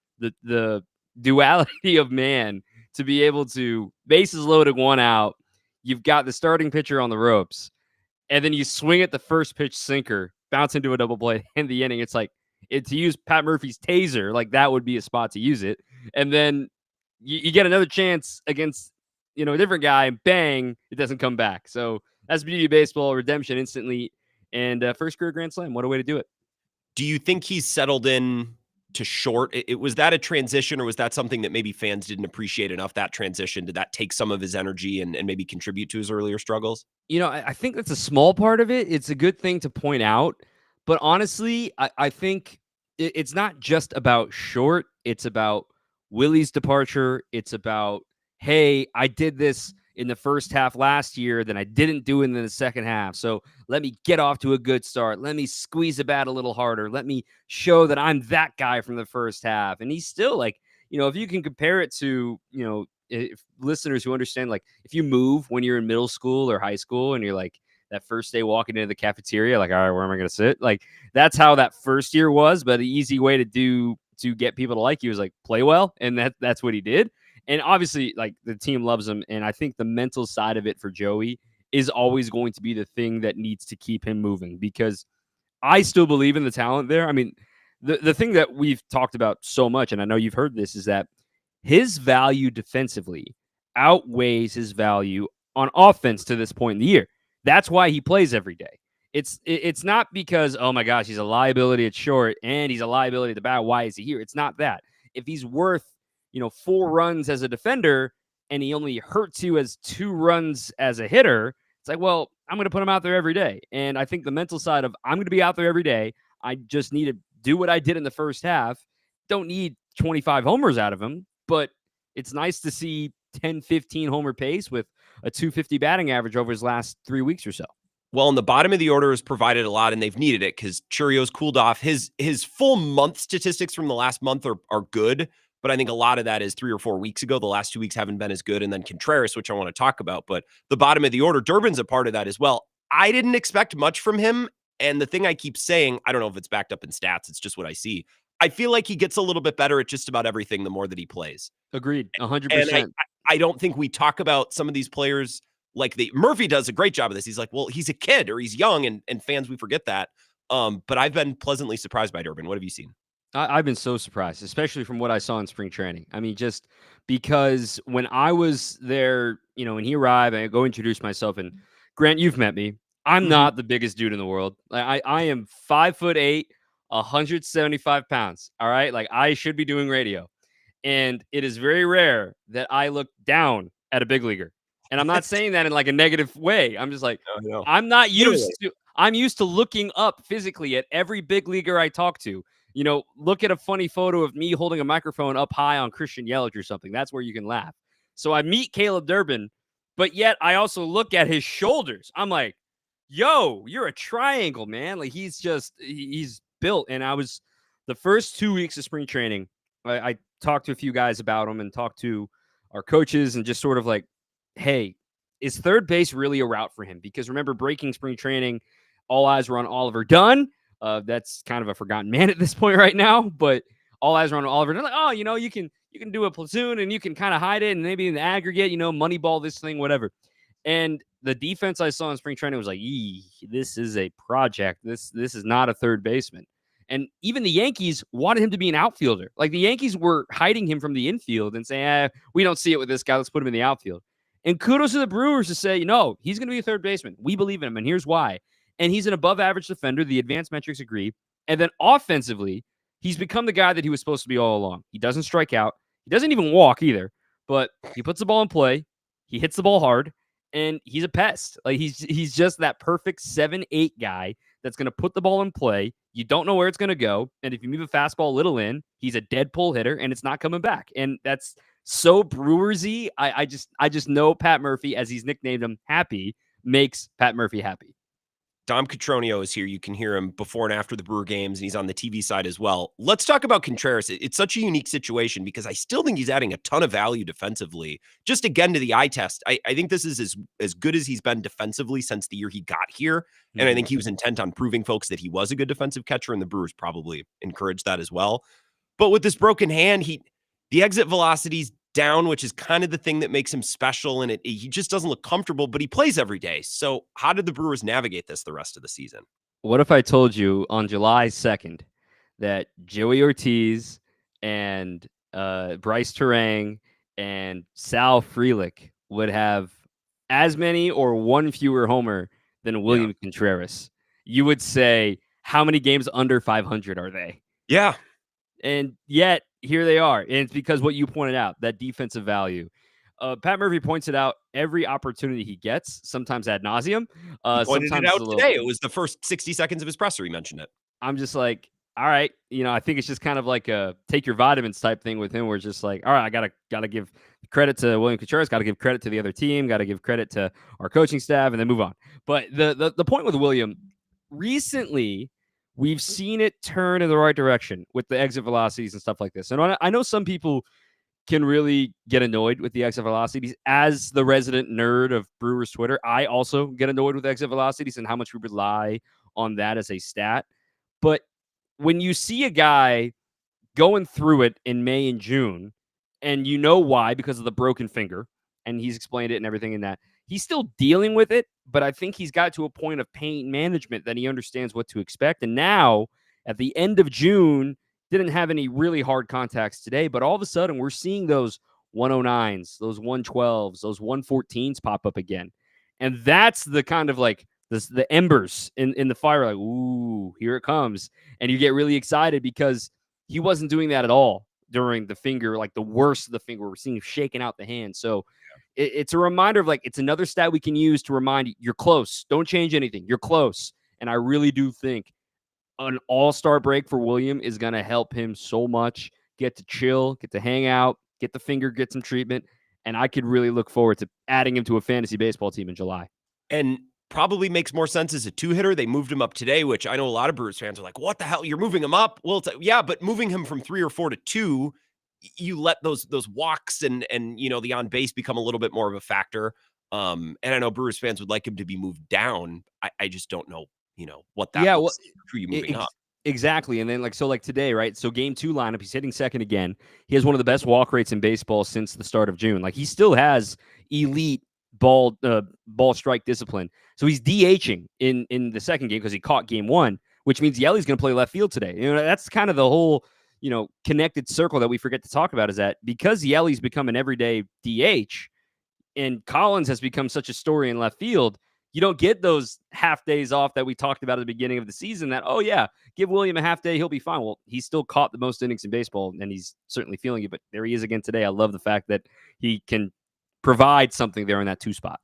the duality of man, to be able to bases loaded, 1 out. You've got the starting pitcher on the ropes, and then you swing at the first pitch sinker, bounce into a double play, end the inning. It's like, to use Pat Murphy's taser, like that would be a spot to use it. And then you get another chance against, a different guy, and bang, it doesn't come back. So that's beauty of baseball, redemption instantly. And first career grand slam. What a way to do it. Do you think he's settled in to short? Was that a transition, or was that something that maybe fans didn't appreciate enough, that transition? Did that take some of his energy and maybe contribute to his earlier struggles? I think that's a small part of it. It's a good thing to point out. But honestly, I think it's not just about short. It's about Willie's departure. It's about, hey, I did this in the first half last year, then I didn't do it in the second half. So let me get off to a good start. Let me squeeze the bat a little harder. Let me show that I'm that guy from the first half. And he's still like, if you can compare it to, if listeners who understand, like if you move when you're in middle school or high school and you're like that first day walking into the cafeteria, like, all right, where am I going to sit? Like that's how that first year was. But the easy way to get people to like you is like play well. And that's what he did. And obviously, like the team loves him. And I think the mental side of it for Joey is always going to be the thing that needs to keep him moving, because I still believe in the talent there. I mean, the thing that we've talked about so much, and I know you've heard this, is that his value defensively outweighs his value on offense to this point in the year. That's why he plays every day. It's not because, oh my gosh, he's a liability at short and he's a liability at the bat. Why is he here? It's not that. If he's worth 4 runs as a defender and he only hurts you as 2 runs as a hitter, it's like, well, I'm going to put him out there every day. And I think the mental side of, I'm going to be out there every day. I just need to do what I did in the first half. Don't need 25 homers out of him, but it's nice to see 10, 15 homer pace with a 250 batting average over his last 3 weeks or so. Well, in the bottom of the order has provided a lot, and they've needed it because Churio's cooled off. His full month statistics from the last month are good, but I think a lot of that is 3 or 4 weeks ago. The last 2 weeks haven't been as good. And then Contreras, which I want to talk about, but the bottom of the order, Durbin's a part of that as well. I didn't expect much from him. And the thing I keep saying, I don't know if it's backed up in stats, it's just what I see. I feel like he gets a little bit better at just about everything the more that he plays. Agreed, And 100%. I don't think we talk about some of these players like Murphy does a great job of this. He's like, well, he's a kid or he's young, and fans, we forget that. But I've been pleasantly surprised by Durbin. What have you seen? I've been so surprised, especially from what I saw in spring training. I mean, just because when I was there, when he arrived, I go introduce myself, and Grant, you've met me. I'm not the biggest dude in the world. Like, I am 5'8", 175 pounds. All right, like I should be doing radio, and it is very rare that I look down at a big leaguer. And I'm not saying that in like a negative way. I'm just like, No. I'm not used Literally. to. I'm used to looking up physically at every big leaguer I talk to. Look at a funny photo of me holding a microphone up high on Christian Yelich or something. That's where you can laugh. So I meet Caleb Durbin, but yet I also look at his shoulders. I'm like, yo, you're a triangle, man. Like he's built. And the first 2 weeks of spring training, I talked to a few guys about him and talked to our coaches and just sort of like, hey, is third base really a route for him? Because remember, breaking spring training, all eyes were on Oliver Dunn. That's kind of a forgotten man at this point right now, but all eyes are on Oliver Dunn. Like, oh, you can do a platoon and you can kind of hide it, and maybe in the aggregate, moneyball this thing, whatever. And the defense I saw in spring training was like, this is a project. This is not a third baseman. And even the Yankees wanted him to be an outfielder. Like the Yankees were hiding him from the infield and saying, we don't see it with this guy. Let's put him in the outfield. And kudos to the Brewers to say, no, he's going to be a third baseman. We believe in him, and here's why. And he's an above-average defender. The advanced metrics agree. And then offensively, he's become the guy that he was supposed to be all along. He doesn't strike out. He doesn't even walk either. But he puts the ball in play. He hits the ball hard. And he's a pest. Like he's just that perfect 7-8 guy that's going to put the ball in play. You don't know where it's going to go. And if you move a fastball a little in, he's a dead pull hitter, and it's not coming back. And that's so Brewersy. I just know Pat Murphy, as he's nicknamed him, Happy, makes Pat Murphy happy. Dom Cotroneo is here. You can hear him before and after the Brewer games, and he's on the TV side as well. Let's talk about Contreras. It's such a unique situation because I still think he's adding a ton of value defensively. Just again to the eye test, I think this is as good as he's been defensively since the year he got here. And I think he was intent on proving folks that he was a good defensive catcher, and the Brewers probably encouraged that as well. But with this broken hand, the exit velocity's down, which is kind of the thing that makes him special. And he just doesn't look comfortable, but he plays every day. So how did the Brewers navigate this the rest of the season? What if I told you on July 2nd that Joey Ortiz and Bryce Terang and Sal Frelick would have as many or one fewer homer than William Contreras? You would say, how many games under 500 are they? Yeah. And yet, here they are. And it's because what you pointed out, that defensive value. Pat Murphy points it out every opportunity he gets, sometimes ad nauseum. He pointed it out today. It was the first 60 seconds of his presser. He mentioned it. I'm just like, all right. I think it's just kind of like a take your vitamins type thing with him, where it's just like, all right, I gotta give credit to William Contreras, got to give credit to the other team, got to give credit to our coaching staff, and then move on. But the point with William, recently, we've seen it turn in the right direction with the exit velocities and stuff like this. And I know some people can really get annoyed with the exit velocities. As the resident nerd of Brewers Twitter, I also get annoyed with exit velocities and how much we rely on that as a stat. But when you see a guy going through it in May and June, and you know why, because of the broken finger, and he's explained it and everything in that, he's still dealing with it, but I think he's got to a point of pain management that he understands what to expect. And now, at the end of June, didn't have any really hard contacts today, but all of a sudden we're seeing those 109s, those 112s, those 114s pop up again. And that's the kind of like the embers in the fire, like, ooh, here it comes. And you get really excited because he wasn't doing that at all during the finger, like the worst of the finger. We're seeing him shaking out the hand. So it's a reminder of like, it's another stat we can use to remind you, you're close. Don't change anything. You're close. And I really do think an all-star break for William is going to help him so much. Get to chill, get to hang out, get the finger, get some treatment. And I could really look forward to adding him to a fantasy baseball team in July. And probably makes more sense as a 2-hitter. They moved him up today, which I know a lot of Brewers fans are like, what the hell? You're moving him up? Well, yeah, but moving him from 3 or 4 to 2, you let those walks and the on base become a little bit more of a factor. And I know Brewers fans would like him to be moved down. I just don't know, what that looks like for you moving up. Exactly. And then like today, right? So game 2 lineup, he's hitting second again. He has one of the best walk rates in baseball since the start of June. Like he still has elite ball strike discipline. So he's DHing in the second game because he caught game 1, which means Yelly's going to play left field today. That's kind of the whole, connected circle that we forget to talk about, is that because Yelly's become an everyday DH and Collins has become such a story in left field, you don't get those half days off that we talked about at the beginning of the season that, oh, yeah, give William a half day, he'll be fine. Well, he still caught the most innings in baseball, and he's certainly feeling it. But there he is again today. I love the fact that he can provide something there in that 2 spot.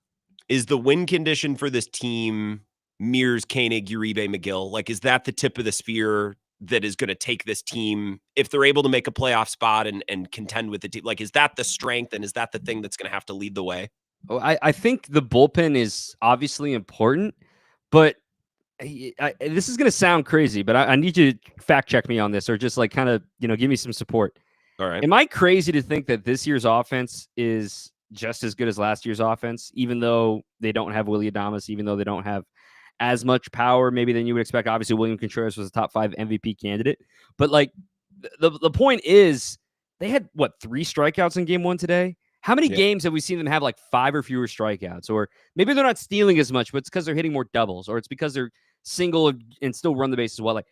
Is the win condition for this team Mears, Koenig, Uribe, McGill? Like, is that the tip of the spear that is going to take this team, if they're able to make a playoff spot and contend with the team? Like, is that the strength, and is that the thing that's going to have to lead the way? Oh, I think the bullpen is obviously important, but this is going to sound crazy, but I need you to fact check me on this, or just like kind of, give me some support. All right. Am I crazy to think that this year's offense is just as good as last year's offense, even though they don't have Willy Adames, even though they don't have as much power maybe than you would expect? Obviously, William Contreras was a top 5 MVP candidate, but like the point is they had 3 strikeouts in game 1 today. How many games have we seen them have like 5 or fewer strikeouts? Or maybe they're not stealing as much, but it's because they're hitting more doubles, or it's because they're single and still run the bases well. Like,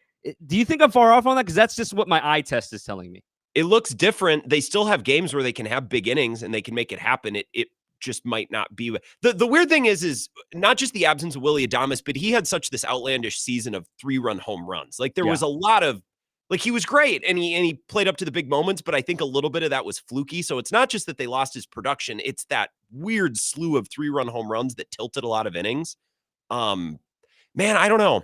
do you think I'm far off on that? Because that's just what my eye test is telling me. It looks different. They still have games where they can have big innings and they can make it happen. It just might not be. The weird thing is not just the absence of Willy Adames, but he had such this outlandish season of 3-run home runs. Like there was a lot of, like, he was great and he played up to the big moments, but I think a little bit of that was fluky. So it's not just that they lost his production. It's that weird slew of 3-run home runs that tilted a lot of innings. Man, I don't know.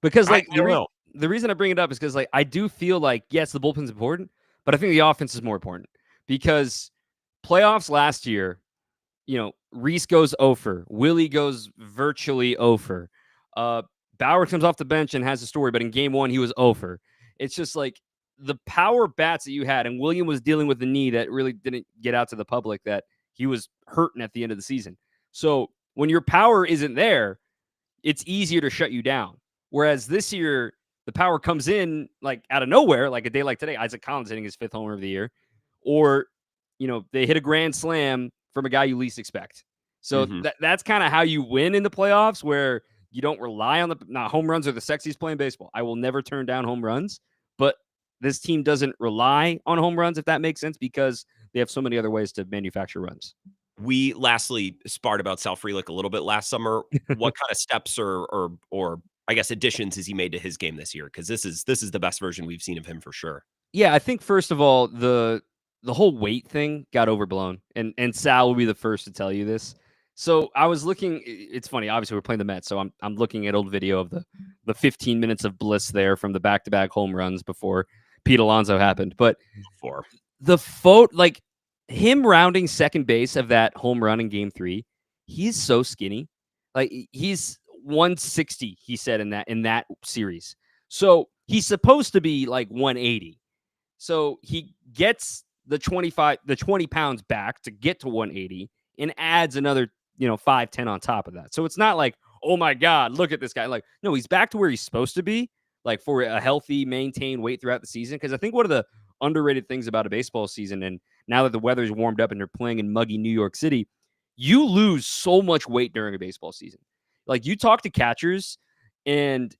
Because like the reason I bring it up is because like I do feel like, yes, the bullpen's important, but I think the offense is more important, because playoffs last year, Reese goes 0-for, Willie goes virtually 0-for. Bauer comes off the bench and has a story, but in game 1 he was 0-for. It's just like the power bats that you had, and William was dealing with the knee that really didn't get out to the public, that he was hurting at the end of the season. So when your power isn't there, it's easier to shut you down. Whereas this year, the power comes in like out of nowhere, like a day like today, Isaac Collins hitting his 5th homer of the year, or, they hit a grand slam from a guy you least expect. So that's kind of how you win in the playoffs, where you don't rely on home runs are the sexiest play in baseball. I will never turn down home runs, but this team doesn't rely on home runs, if that makes sense, because they have so many other ways to manufacture runs. We lastly sparred about Sal Frelick a little bit last summer. What kind of steps or I guess additions has he made to his game this year? Because this is the best version we've seen of him for sure. Yeah, I think first of all, the whole weight thing got overblown, and Sal will be the first to tell you this. So I was looking. It's funny. Obviously, we're playing the Mets, so I'm looking at old video of the 15 minutes of bliss there from the back-to-back home runs before Pete Alonso happened. But the like him rounding second base of that home run in game 3, he's so skinny. Like he's 160. He said in that series. So he's supposed to be like 180. So he gets the 20 pounds back to get to 180 and adds another 5-10 on top of that. So it's not like, oh my God, look at this guy. Like, no, he's back to where he's supposed to be, like for a healthy, maintained weight throughout the season. Because I think one of the underrated things about a baseball season, and now that the weather's warmed up and they're playing in muggy New York City, you lose so much weight during a baseball season. Like you talk to catchers, and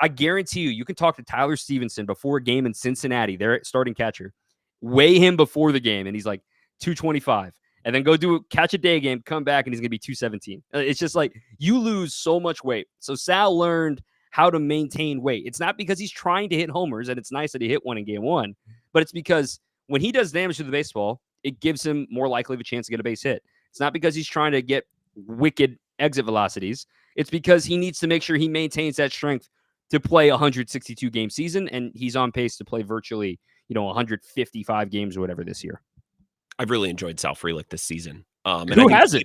I guarantee you can talk to Tyler Stevenson before a game in Cincinnati, their starting catcher, weigh him before the game, and he's like 225. And then go catch a day game, come back, and he's going to be 217. It's just like you lose so much weight. So Sal learned how to maintain weight. It's not because he's trying to hit homers, and it's nice that he hit one in game 1, but it's because when he does damage to the baseball, it gives him more likely of a chance to get a base hit. It's not because he's trying to get wicked exit velocities. It's because he needs to make sure he maintains that strength to play a 162 game season, and he's on pace to play virtually, 155 games or whatever this year. I've really enjoyed Sal Frelick this season. Who hasn't?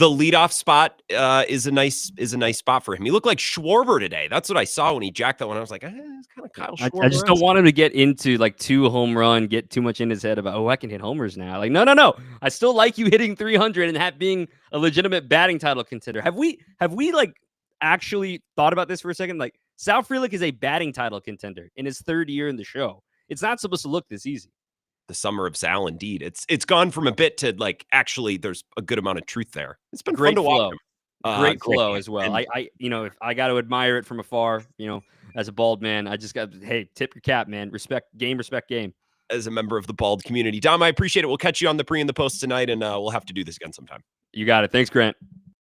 the leadoff spot is a nice spot for him. He looked like Schwarber today. That's what I saw when he jacked that one. I was like, it's kind of Kyle Schwarber. I just don't want him to get into like 2 home run, get too much in his head about, I can hit homers now. Like, no. I still like you hitting 300 and that being a legitimate batting title contender. Have we like actually thought about this for a second? Like, Sal Frelick is a batting title contender in his 3rd year in the show. It's not supposed to look this easy. The summer of Sal, indeed. It's gone from a bit to like actually there's a good amount of truth there. It's been Great fun to flow. watch him. Great flow as well. And I if I got to admire it from afar, as a bald man, I just got, hey, tip your cap, man. Respect game. As a member of the bald community. Dom, I appreciate it. We'll catch you on the pre and the post tonight, and we'll have to do this again sometime. You got it. Thanks, Grant.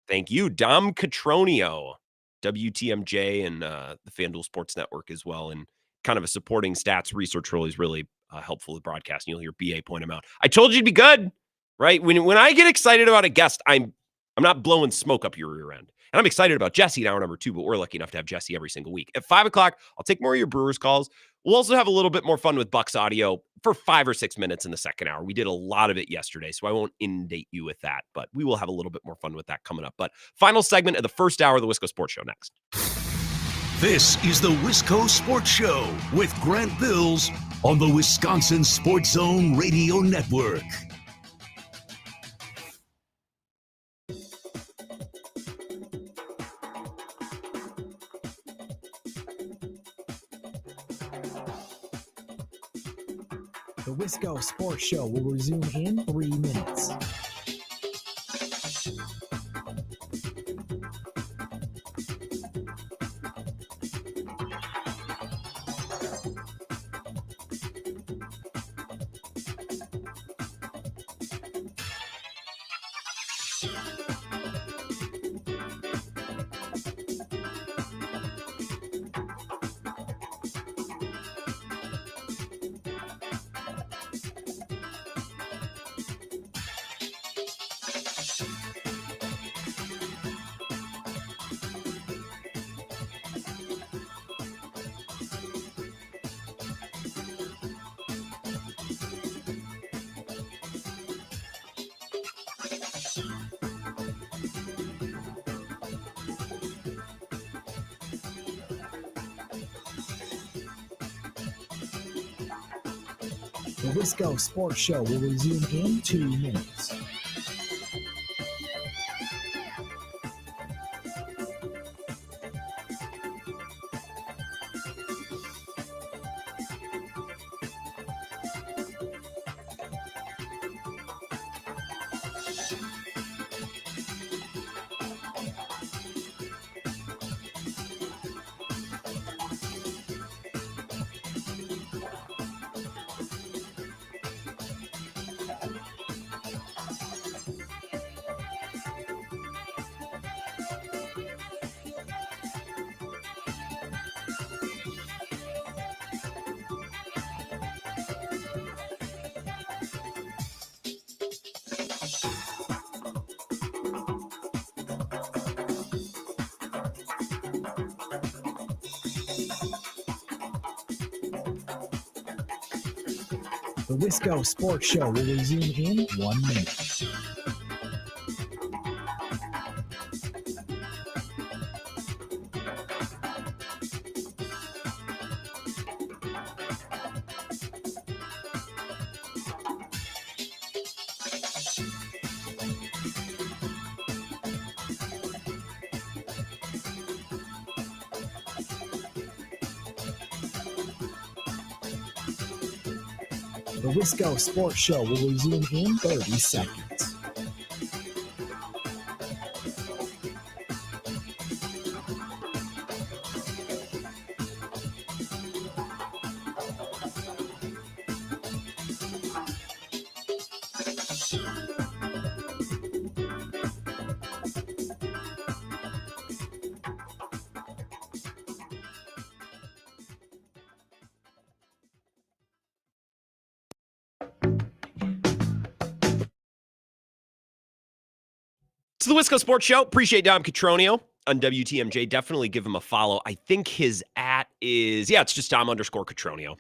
Thank you. Dom Cotroneo, WTMJ, and the FanDuel Sports Network as well, and kind of a supporting stats research role. He's really helpful to broadcast. You'll hear BA point him out. I told you it'd be good, right? When I get excited about a guest, I'm not blowing smoke up your rear end. And I'm excited about Jesse in hour number 2, but we're lucky enough to have Jesse every single week. At 5 o'clock, I'll take more of your Brewers calls. We'll also have a little bit more fun with Bucks audio for 5 or 6 minutes in the second hour. We did a lot of it yesterday, so I won't inundate you with that, but we will have a little bit more fun with that coming up. But final segment of the first hour of the Wisco Sports Show next. This is the Wisco Sports Show with Grant Bills on the Wisconsin Sports Zone Radio Network. The Wisco Sports Show will resume in 3 minutes. The Wisco Sports Show will resume in 2 minutes. The Wisco Sports Show will resume in 1 minute. The Wisco Sports Show will resume in 30 seconds. It's the Wisco Sports Show. Appreciate Dom Cotroneo on WTMJ. Definitely give him a follow. I think his @ is, it's just Dom_Cotroneo.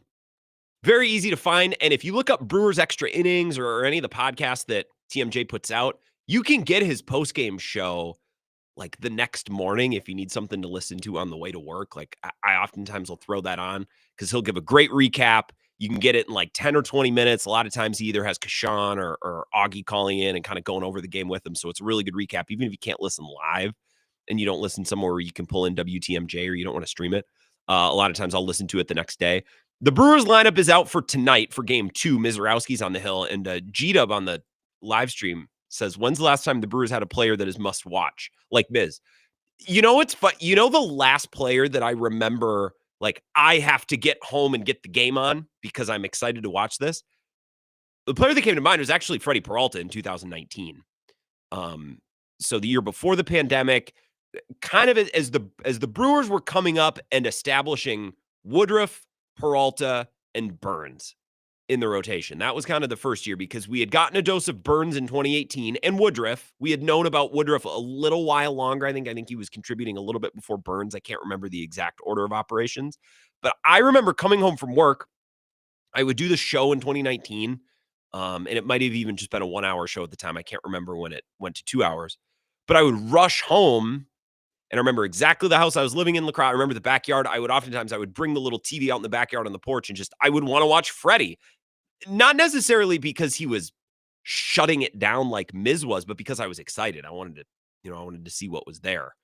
Very easy to find. And if you look up Brewers Extra Innings or any of the podcasts that TMJ puts out, You can get his post-game show like the next morning if you need something to listen to on the way to work. Like I oftentimes will throw that on because he'll give a great recap. You can get it in like 10 or 20 minutes. A lot of times he either has Kashawn or Augie calling in and kind of going over the game with him. So it's a really good recap, even if you can't listen live and you don't listen somewhere where you can pull in WTMJ or you don't want to stream it. A lot of times I'll listen to it the next day. The Brewers lineup is out for tonight for game 2. Mizorowski's on the hill, and G-Dub on the live stream says, when's the last time the Brewers had a player that is must watch like Miz? You know, it's fun. You know, the last player that I remember, like, I have to get home and get the game on because I'm excited to watch this. The player that came to mind was actually Freddy Peralta in 2019. So the year before the pandemic, kind of as the Brewers were coming up and establishing Woodruff, Peralta, and Burns in the rotation. That was kind of the first year because we had gotten a dose of Burns in 2018 and Woodruff. We had known about Woodruff a little while longer. I think he was contributing a little bit before Burns. I can't remember the exact order of operations, but I remember coming home from work. I would do the show in 2019, and it might have even just been a 1-hour show at the time. I can't remember when it went to 2 hours, but I would rush home. And I remember exactly the house I was living in, La Crosse. I remember the backyard. I would bring the little TV out in the backyard on the porch and I would want to watch Freddie. Not necessarily because he was shutting it down like Miz was, but because I was excited. I wanted to see what was there.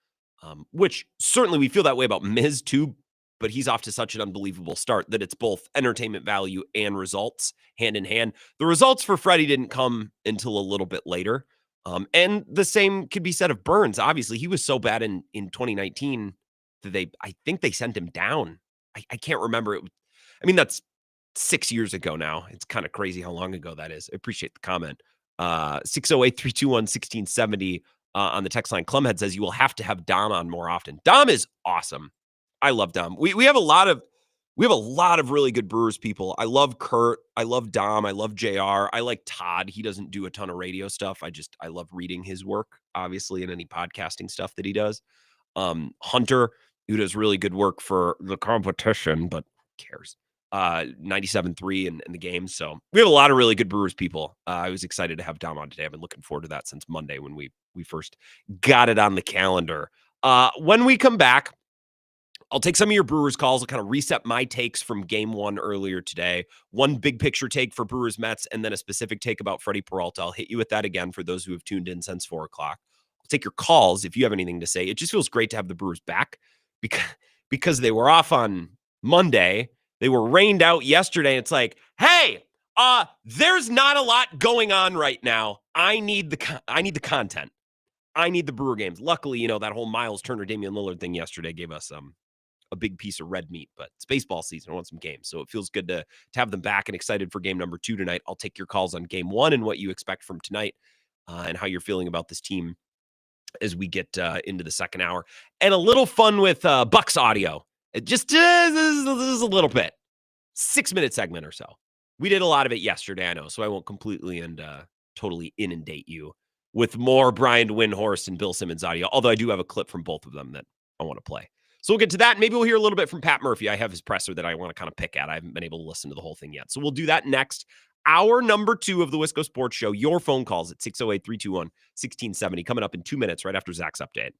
Which certainly we feel that way about Miz too, but he's off to such an unbelievable start that it's both entertainment value and results hand in hand. The results for Freddie didn't come until a little bit later. And the same could be said of Burns. Obviously, he was so bad in 2019 that I think they sent him down. I can't remember it. I mean, that's 6 years ago now. It's kind of crazy how long ago that is. I appreciate the comment. 608-321-1670 on the text line. Clemhead says you will have to have Dom on more often. Dom is awesome. I love Dom. We have a lot of really good Brewers people. I love Kurt. I love Dom. I love JR. I like Todd. He doesn't do a ton of radio stuff. I love reading his work, obviously, and any podcasting stuff that he does. Hunter, who does really good work for the competition, but who cares? 97.3 and the game. So we have a lot of really good Brewers people. I was excited to have Dom on today. I've been looking forward to that since Monday when we first got it on the calendar. When we come back, I'll take some of your Brewers calls. I'll kind of reset my takes from game 1 earlier today. One big picture take for Brewers Mets, and then a specific take about Freddy Peralta. I'll hit you with that again for those who have tuned in since 4 o'clock. I'll take your calls if you have anything to say. It just feels great to have the Brewers back because they were off on Monday. They were rained out yesterday. It's like, hey, there's not a lot going on right now. I need the content. I need the Brewer games. Luckily, that whole Miles Turner, Damian Lillard thing yesterday gave us a big piece of red meat, but it's baseball season. I want some games. So it feels good to have them back and excited for game number 2 tonight. I'll take your calls on game 1 and what you expect from tonight and how you're feeling about this team as we get into the second hour. And a little fun with Bucks audio. Just a little bit. 6-minute segment or so. We did a lot of it yesterday, I know, so I won't completely and totally inundate you with more Brian Windhorst and Bill Simmons audio, although I do have a clip from both of them that I want to play. So we'll get to that. Maybe we'll hear a little bit from Pat Murphy. I have his presser that I want to kind of pick at. I haven't been able to listen to the whole thing yet. So we'll do that next. Hour number 2 of the Wisco Sports Show. Your phone calls at 608-321-1670 coming up in 2 minutes right after Zach's update.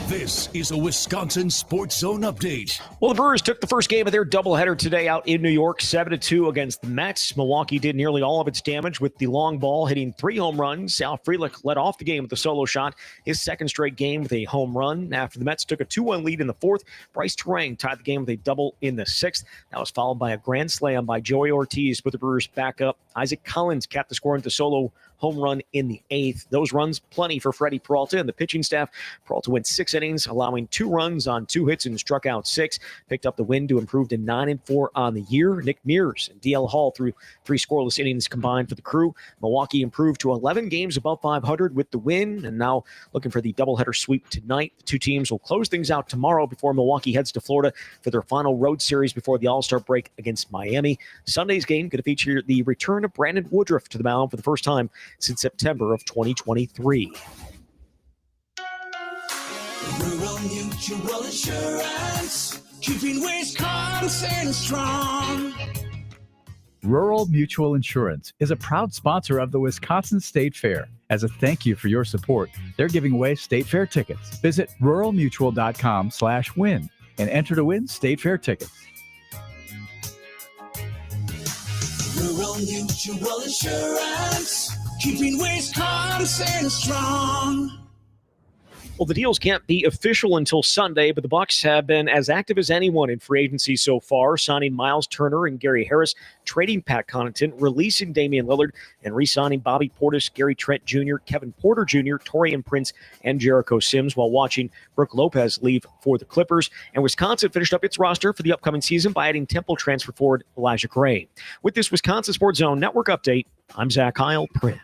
This is a Wisconsin Sports Zone update. Well, the Brewers took the first game of their doubleheader today out in New York, 7-2 against the Mets. Milwaukee did nearly all of its damage with the long ball, hitting 3 home runs. Sal Frelick led off the game with a solo shot, his second straight game with a home run. After the Mets took a 2-1 lead in the 4th, Bryce Terang tied the game with a double in the 6th. That was followed by a grand slam by Joey Ortiz, put the Brewers back up. Isaac Collins capped the score with a solo home run in the 8th. Those runs, plenty for Freddy Peralta and the pitching staff. Peralta went 6 innings, allowing 2 runs on 2 hits and struck out 6. Picked up the win to improve to 9-4 on the year. Nick Mears and DL Hall threw 3 scoreless innings combined for the Crew. Milwaukee improved to 11 games above 500 with the win, and now looking for the doubleheader sweep tonight. The two teams will close things out tomorrow before Milwaukee heads to Florida for their final road series before the All-Star break against Miami. Sunday's game going to feature the return of Brandon Woodruff to the mound for the first time since September of 2023. Rural Mutual Insurance, keeping Wisconsin strong. Rural Mutual Insurance is a proud sponsor of the Wisconsin State Fair. As a thank you for your support, they're giving away State Fair tickets. Visit ruralmutual.com/win and enter to win State Fair tickets. Rural Mutual Insurance, keeping Wisconsin strong. Well, the deals can't be official until Sunday, but the Bucs have been as active as anyone in free agency so far, signing Miles Turner and Gary Harris, trading Pat Connaughton, releasing Damian Lillard, and re-signing Bobby Portis, Gary Trent Jr., Kevin Porter Jr., Torian Prince, and Jericho Sims, while watching Brooke Lopez leave for the Clippers. And Wisconsin finished up its roster for the upcoming season by adding Temple transfer forward Elijah Gray. With this Wisconsin Sports Zone Network update, I'm Zach Heil, Print.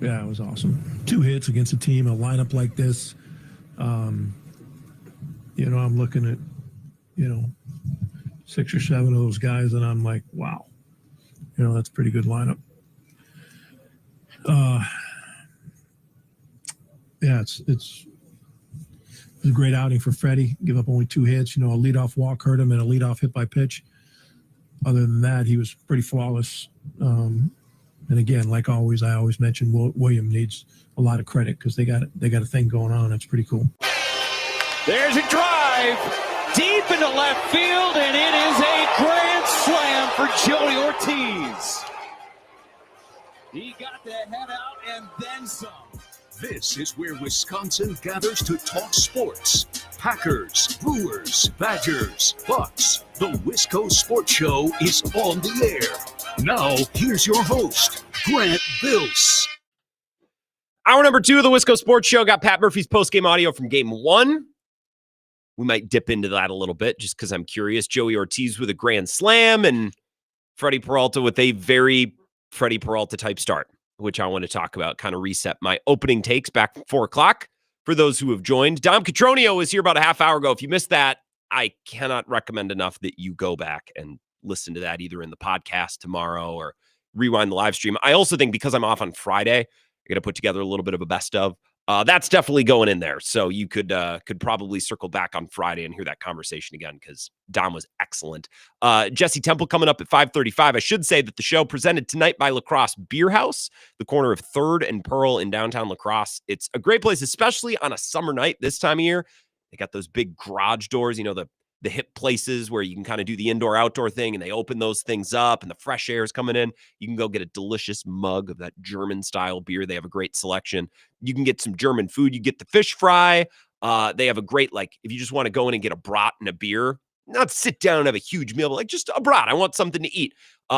Yeah, it was awesome. 2 hits against a team, a lineup like this. I'm looking at, 6 or 7 of those guys, and I'm like, wow, that's a pretty good lineup. It's a great outing for Freddie. Give up only 2 hits. A leadoff walk hurt him and a leadoff hit by pitch. Other than that, he was pretty flawless. And again, like always, I always mention William needs a lot of credit because they got a thing going on. It's pretty cool. There's a drive deep into left field, and it is a grand slam for Joey Ortiz. He got the head out and then some. This is where Wisconsin gathers to talk sports. Packers, Brewers, Badgers, Bucks. The Wisco Sports Show is on the air. Now, here's your host, Grant Bills. Hour number 2 of the Wisco Sports Show got Pat Murphy's post-game audio from Game 1. We might dip into that a little bit just because I'm curious. Joey Ortiz with a grand slam and Freddy Peralta with a very Freddy Peralta type start, which I want to talk about, kind of reset my opening takes back at 4 o'clock for those who have joined. Dom Cotroneo was here about a half hour ago. If you missed that, I cannot recommend enough that you go back and listen to that either in the podcast tomorrow or rewind the live stream. I also think because I'm off on Friday, I got to put together a little bit of a best of. That's definitely going in there. So you could probably circle back on Friday and hear that conversation again because Dom was excellent. Jesse Temple coming up at 5:35. I should say that the show presented tonight by La Crosse Beer House, the corner of 3rd and Pearl in downtown La Crosse. It's a great place, especially on a summer night this time of year. They got those big garage doors, the hip places where you can kind of do the indoor-outdoor thing, and they open those things up, and the fresh air is coming in. You can go get a delicious mug of that German-style beer. They have a great selection. You can get some German food. You get the fish fry. They have a great, if you just want to go in and get a brat and a beer, not sit down and have a huge meal, but just a brat. I want something to eat.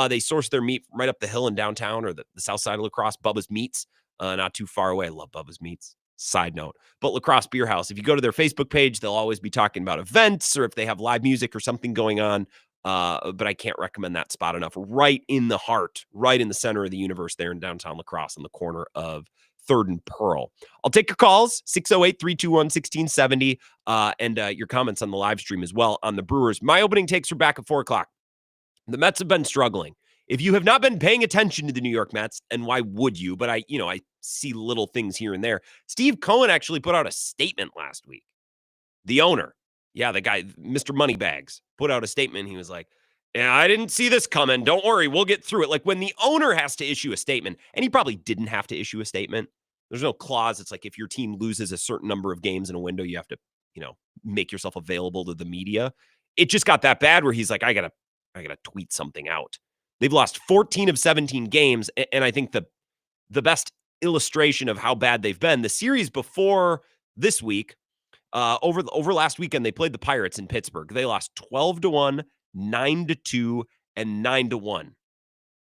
They source their meat right up the hill in downtown or the south side of La Crosse. Bubba's Meats, not too far away. I love Bubba's Meats. Side note, but La Crosse Beer House, if you go to their Facebook page, they'll always be talking about events or if they have live music or something going on. But I can't recommend that spot enough. Right in the heart, right in the center of the universe there in downtown La Crosse on the corner of 3rd and Pearl. I'll take your calls, 608-321-1670, and your comments on the live stream as well on the Brewers. My opening takes are back at 4 o'clock. The Mets have been struggling. If you have not been paying attention to the New York Mets, and why would you? But I see little things here and there. Steve Cohen actually put out a statement last week. The owner, the guy, Mr. Moneybags, put out a statement. He was like, yeah, I didn't see this coming. Don't worry, we'll get through it. Like when the owner has to issue a statement, and he probably didn't have to issue a statement. There's no clause. It's like if your team loses a certain number of games in a window, you have to, make yourself available to the media. It just got that bad where he's like, I gotta tweet something out. They've lost 14 of 17 games, and I think the best illustration of how bad they've been, the series before this week, over last weekend, they played the Pirates in Pittsburgh. They lost 12-1, 9-2, and 9-1.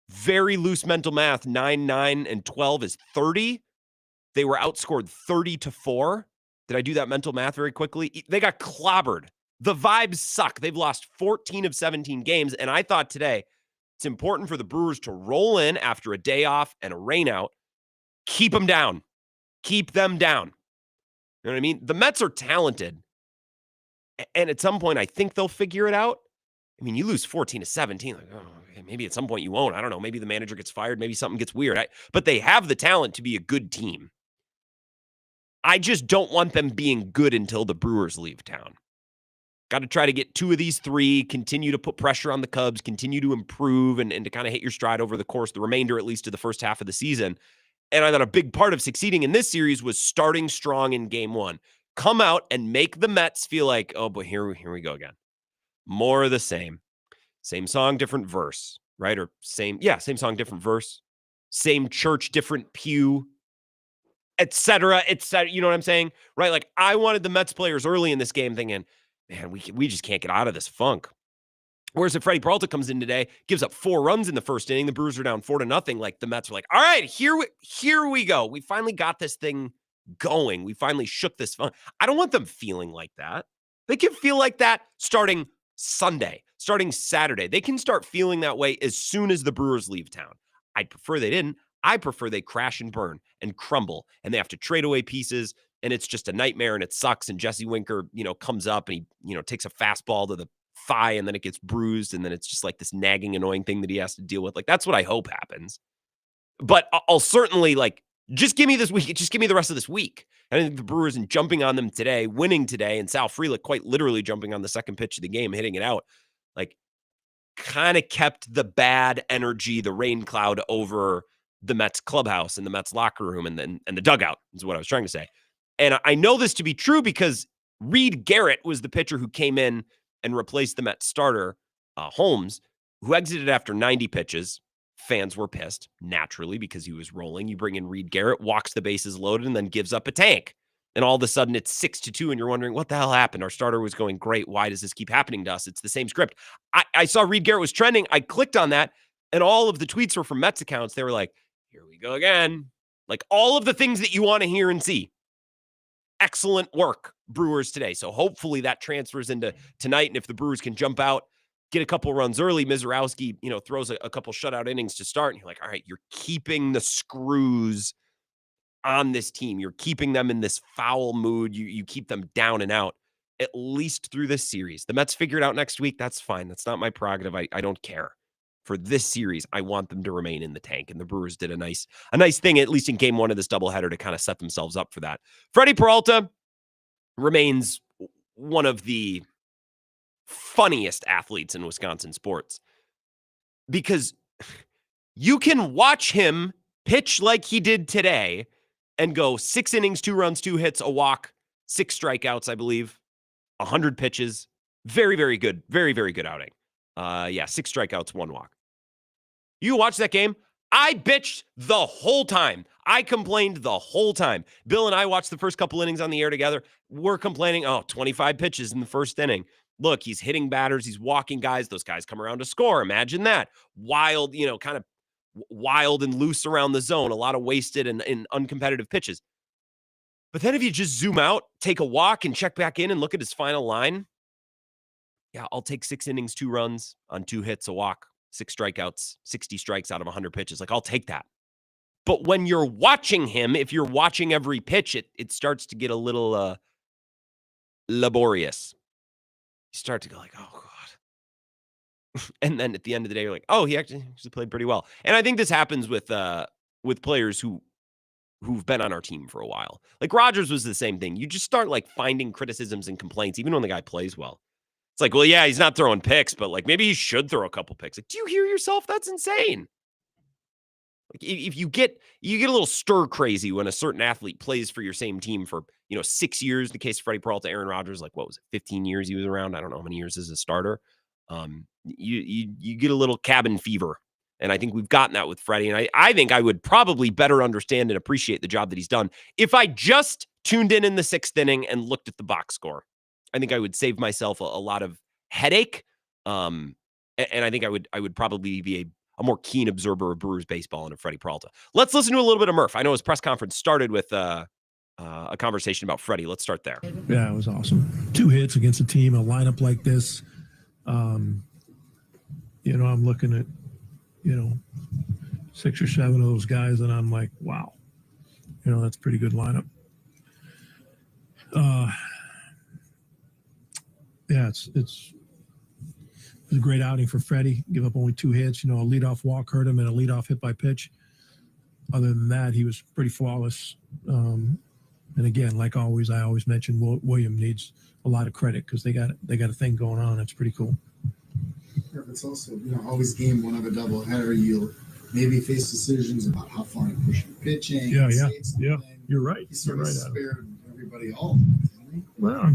very loose mental math, 9, 9, and 12 is 30. They were outscored 30-4. Did I do that mental math very quickly? They got clobbered. The vibes suck. They've lost 14 of 17 games, and I thought today it's important for the Brewers to roll in after a day off and a rain out. Keep them down. Keep them down. You know what I mean? The Mets are talented, and at some point, I think they'll figure it out. I mean, you lose 14-17. Like, oh, okay, maybe at some point you won't. I don't know. Maybe the manager gets fired. Maybe something gets weird. But they have the talent to be a good team. I just don't want them being good until the Brewers leave town. Got to try to get 2 of these 3, continue to put pressure on the Cubs, continue to improve, and to kind of hit your stride over the course, the remainder at least of the first half of the season. And I thought a big part of succeeding in this series was starting strong in game 1. Come out and make the Mets feel like, oh, but here we go again. More of the same. Same song, different verse, right? Or same song, different verse. Same church, different pew, et cetera, et cetera. You know what I'm saying? Right? Like, I wanted the Mets players early in this game thinking, man, we just can't get out of this funk. Whereas if Freddy Peralta comes in today, gives up 4 runs in the first inning, the Brewers are down 4-0. Like, the Mets are like, all right, here we go. We finally got this thing going. We finally shook this funk. I don't want them feeling like that. They can feel like that starting Sunday, starting Saturday. They can start feeling that way as soon as the Brewers leave town. I'd prefer they didn't. I prefer they crash and burn and crumble, and they have to trade away pieces, and it's just a nightmare, and it sucks, and Jesse Winker, comes up, and he, takes a fastball to the thigh, and then it gets bruised, and then it's just like this nagging, annoying thing that he has to deal with. Like, that's what I hope happens. But I'll certainly, just give me this week. Just give me the rest of this week. I think the Brewers, and jumping on them today, winning today, and Sal Frelick quite literally jumping on the second pitch of the game, hitting it out, kind of kept the bad energy, the rain cloud over the Mets clubhouse and the Mets locker room and the dugout is what I was trying to say. And I know this to be true because Reed Garrett was the pitcher who came in and replaced the Mets starter, Holmes, who exited after 90 pitches. Fans were pissed, naturally, because he was rolling. You bring in Reed Garrett, walks the bases loaded, and then gives up a tank. And all of a sudden, it's 6-2, and you're wondering, what the hell happened? Our starter was going great. Why does this keep happening to us? It's the same script. I saw Reed Garrett was trending. I clicked on that, and all of the tweets were from Mets accounts. They were like, here we go again. Like, all of the things that you want to hear and see. Excellent work, Brewers, today. So hopefully that transfers into tonight, and if the Brewers can jump out, get a couple runs early, Mizorowski, throws a couple shutout innings to start, and you're like, all right, you're keeping the screws on this team. You're keeping them in this foul mood. You keep them down and out, at least through this series. The Mets figure it out next week. That's fine. That's not my prerogative. I don't care. For this series, I want them to remain in the tank, and the Brewers did a nice thing, at least in game 1 of this doubleheader, to kind of set themselves up for that. Freddy Peralta remains one of the funniest athletes in Wisconsin sports, because you can watch him pitch like he did today and go 6 innings, 2 runs, 2 hits, a walk, 6 strikeouts, I believe, 100 pitches. Very, very good. Very, very good outing. 6 strikeouts, 1 walk. You watch that game. I bitched the whole time. I complained the whole time. Bill and I watched the first couple innings on the air together. We're complaining, 25 pitches in the first inning. Look, he's hitting batters. He's walking guys. Those guys come around to score. Imagine that. Wild, kind of wild and loose around the zone. A lot of wasted and uncompetitive pitches. But then if you just zoom out, take a walk, and check back in and look at his final line, yeah, I'll take 6 innings, 2 runs on 2 hits, a walk, 6 strikeouts, 60 strikes out of 100 pitches. Like, I'll take that. But when you're watching him, if you're watching every pitch, it starts to get a little laborious. You start to go like, oh, God. And then at the end of the day, you're like, oh, he actually played pretty well. And I think this happens with players who've been on our team for a while. Like, Rogers was the same thing. You just start finding criticisms and complaints, even when the guy plays well. It's like, well, yeah, he's not throwing picks, but maybe he should throw a couple picks. Like, do you hear yourself? That's insane. Like, if you get a little stir crazy when a certain athlete plays for your same team for 6 years. In the case of Freddy Peralta, Aaron Rodgers, what was it, 15 years he was around? I don't know how many years as a starter. You get a little cabin fever, and I think we've gotten that with Freddie. And I think I would probably better understand and appreciate the job that he's done if I just tuned in the 6th inning and looked at the box score. I think I would save myself a lot of headache. And I think I would probably be more keen observer of Brewers baseball and of Freddy Peralta. Let's listen to a little bit of Murph. I know his press conference started with a conversation about Freddy. Let's start there. Yeah, it was awesome. 2 hits against a team, a lineup like this. I'm looking at, 6 or 7 of those guys, and I'm like, wow, that's a pretty good lineup. It's a great outing for Freddie. Give up only 2 hits. A leadoff walk hurt him and a leadoff hit by pitch. Other than that, he was pretty flawless. And again, like always, I always mention William needs a lot of credit because they got a thing going on. It's pretty cool. Yeah, it's also always game 1 of a doubleheader. You'll maybe face decisions about how far to push your pitching. Yeah. You're right. He sort of spared everybody all. Well,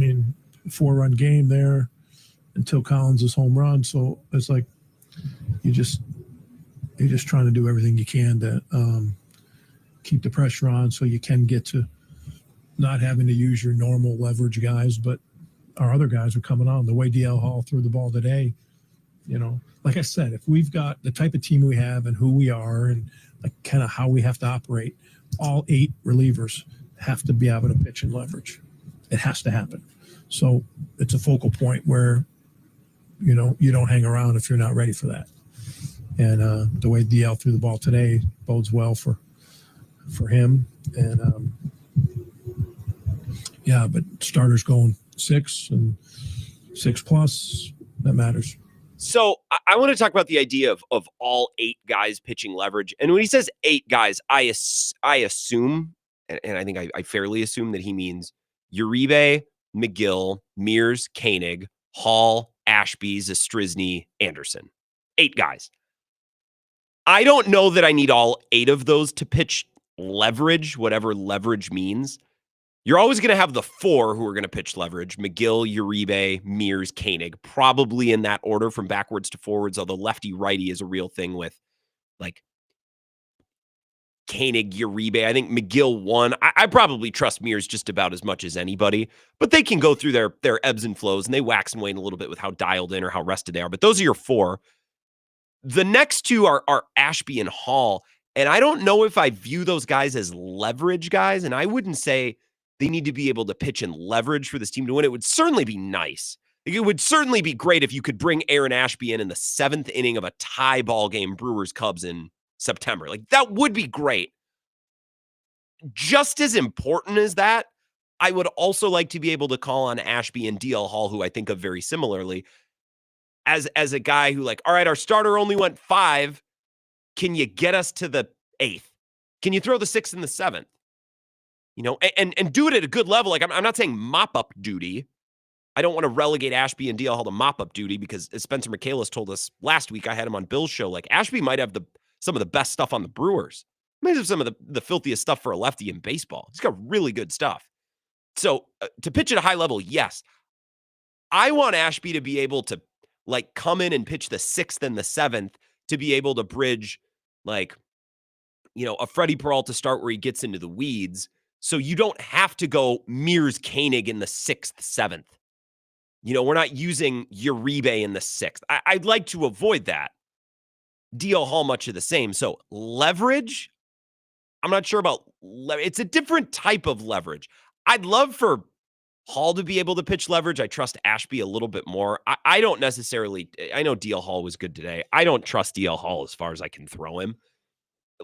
4-run game there until Collins' home run. So it's like you're just trying to do everything you can to keep the pressure on so you can get to not having to use your normal leverage guys, but our other guys are coming on. The way DL Hall threw the ball today, like I said, if we've got the type of team we have and who we are and like kind of how we have to operate, all 8 relievers have to be able to pitch and leverage. It has to happen. So it's a focal point where, you don't hang around if you're not ready for that. And the way DL threw the ball today bodes well for him. And but starters going 6 and 6+, that matters. So I want to talk about the idea of all 8 guys pitching leverage. And when he says 8 guys, I assume, and I think I fairly assume that he means Uribe, McGill, Mears, Koenig, Hall, Ashby, Zastryzny, Anderson. 8 guys. I don't know that I need all 8 of those to pitch leverage, whatever leverage means. You're always going to have the 4 who are going to pitch leverage: McGill, Uribe, Mears, Koenig, probably in that order from backwards to forwards, although lefty-righty is a real thing with like Koenig, Uribe. I think McGill 1. I probably trust Mears just about as much as anybody, but they can go through their ebbs and flows, and they wax and wane a little bit with how dialed in or how rested they are. But those are your 4. The next 2 are Ashby and Hall, and I don't know if I view those guys as leverage guys, and I wouldn't say they need to be able to pitch and leverage for this team to win. It would certainly be nice. It would certainly be great if you could bring Aaron Ashby in the 7th inning of a tie ball game, Brewers-Cubs in September. Like, that would be great. Just as important as that, I would also like to be able to call on Ashby and DL Hall, who I think of very similarly, as a guy who, like, all right, our starter only went 5. Can you get us to the 8th? Can you throw the 6th and the 7th? And do it at a good level. Like, I'm not saying mop-up duty. I don't want to relegate Ashby and DL Hall to mop-up duty because, as Spencer Michaelis told us last week, I had him on Bill's show, like, Ashby might have some of the best stuff on the Brewers. He might have some of the filthiest stuff for a lefty in baseball. He's got really good stuff. So, to pitch at a high level, yes. I want Ashby to be able to, like, come in and pitch the 6th and the 7th to be able to bridge, like, a Freddy Peralta start where he gets into the weeds. So you don't have to go Mears, Koenig in the 6th, 7th. We're not using Uribe in the 6th. I'd like to avoid that. DL Hall, much of the same. So leverage, I'm not sure about. It's a different type of leverage. I'd love for Hall to be able to pitch leverage. I trust Ashby a little bit more. I don't necessarily. I know DL Hall was good today. I don't trust DL Hall as far as I can throw him.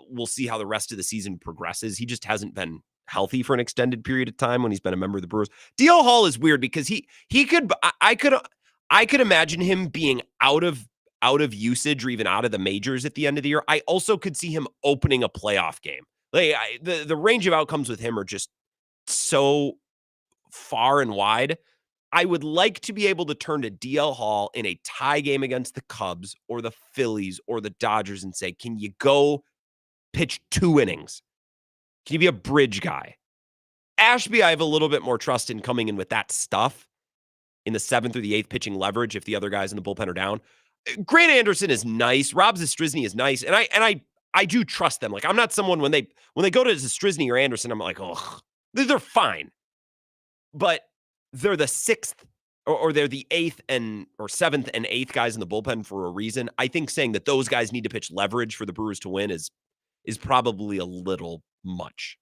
We'll see how the rest of the season progresses. He just hasn't been healthy for an extended period of time when he's been a member of the Brewers. DL Hall is weird because he could. I could imagine him being out of usage or even out of the majors at the end of the year. I also could see him opening a playoff game. Like, the range of outcomes with him are just so far and wide. I would like to be able to turn to DL Hall in a tie game against the Cubs or the Phillies or the Dodgers and say, can you go pitch 2 innings? Can you be a bridge guy? Ashby, I have a little bit more trust in coming in with that stuff in the 7th or the 8th pitching leverage if the other guys in the bullpen are down. Grant Anderson is nice. Rob Zastryzny is nice. And I do trust them. Like, I'm not someone when they go to Zastryzny or Anderson, I'm like, oh, they're fine. But they're the 6th or they're the 7th and 8th guys in the bullpen for a reason. I think saying that those guys need to pitch leverage for the Brewers to win is probably a little much.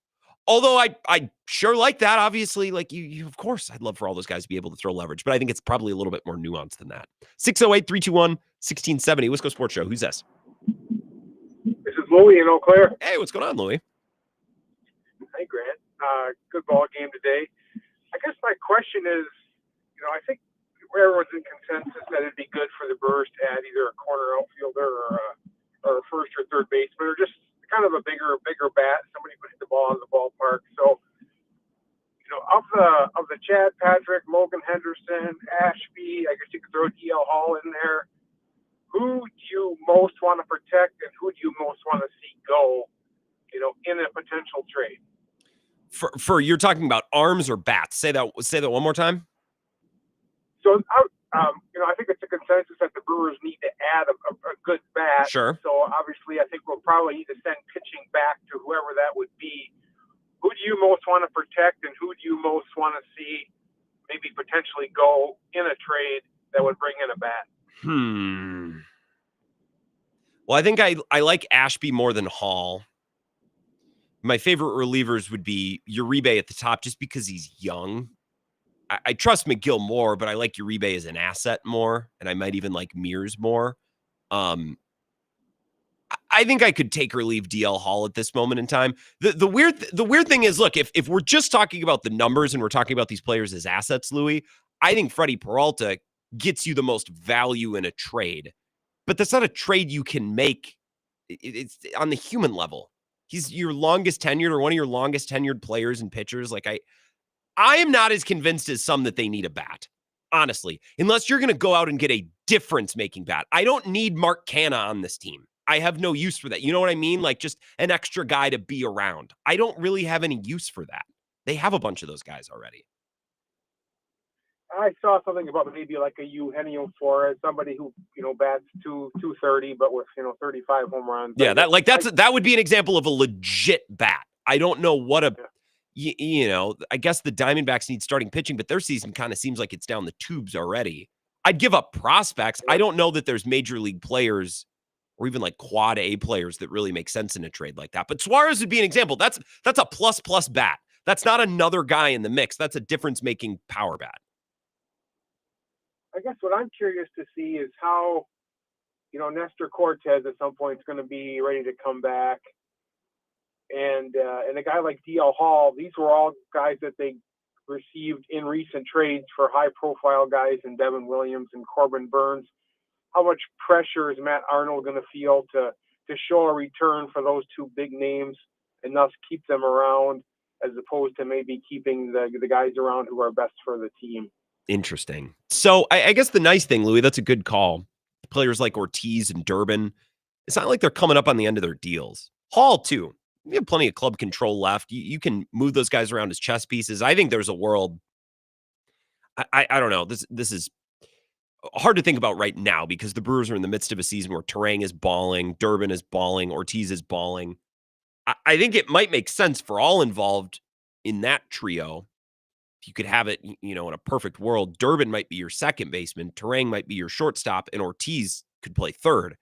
Although I sure like that. Obviously, like you, of course, I'd love for all those guys to be able to throw leverage, but I think it's probably a little bit more nuanced than that. 608-321-1670, Wisco Sports Show. Who's this? This is Louie in Eau Claire. Hey, what's going on, Louie? Hey, Grant. Good ball game today. I guess my question is, I think everyone's in consensus that it'd be good for the Brewers to add either a corner outfielder or a first or third baseman, or just kind of a bigger bat, somebody who hit the ball in the ballpark. So, of the Chad Patrick, Logan Henderson, Ashby, I guess you could throw DL Hall in there. Who do you most want to protect, and who do you most want to see go, in a potential trade? For you're talking about arms or bats? Say that one more time. So, I think it's a consensus that the Brewers need to add a good bat. Sure. So, obviously, I think we'll probably need to send pitching back to whoever that would be. Who do you most want to protect, and who do you most want to see maybe potentially go in a trade that would bring in a bat? Well, I think I like Ashby more than Hall. My favorite relievers would be Uribe at the top just because he's young. I trust McGill more, but I like Uribe as an asset more, and I might even like Mears more. I think I could take or leave DL Hall at this moment in time. The weird thing is, look, if we're just talking about the numbers and we're talking about these players as assets, Louis, I think Freddy Peralta gets you the most value in a trade. But that's not a trade you can make. It's on the human level. He's your longest tenured or one of your longest tenured players and pitchers. Like I am not as convinced as some that they need a bat, honestly, unless you're going to go out and get a difference-making bat. I don't need Mark Canha on this team. I have no use for that. You know what I mean? Like just an extra guy to be around. I don't really have any use for that. They have a bunch of those guys already. I saw something about maybe like a Eugenio Flores, somebody who, bats 230, but with, 35 home runs. Yeah, that would be an example of a legit bat. I don't know what I guess the Diamondbacks need starting pitching, but their season kind of seems like it's down the tubes already. I'd give up prospects. I don't know that there's major league players or even like quad A players that really make sense in a trade like that. But Suarez would be an example. That's a plus bat. That's not another guy in the mix. That's a difference-making power bat. I guess what I'm curious to see is how, Nestor Cortez at some point is going to be ready to come back. And a guy like DL Hall, these were all guys that they received in recent trades for high-profile guys in Devin Williams and Corbin Burns. How much pressure is Matt Arnold going to feel to show a return for those two big names and thus keep them around as opposed to maybe keeping the guys around who are best for the team? Interesting. So I guess the nice thing, Louis, that's a good call. Players like Ortiz and Durbin, it's not like they're coming up on the end of their deals. Hall, too. You have plenty of club control left. You can move those guys around as chess pieces. I think there's a world. I don't know. This is hard to think about right now because the Brewers are in the midst of a season where Terang is balling, Durbin is balling, Ortiz is balling. I think it might make sense for all involved in that trio. If you could have it, in a perfect world, Durbin might be your second baseman, Terang might be your shortstop, and Ortiz could play third.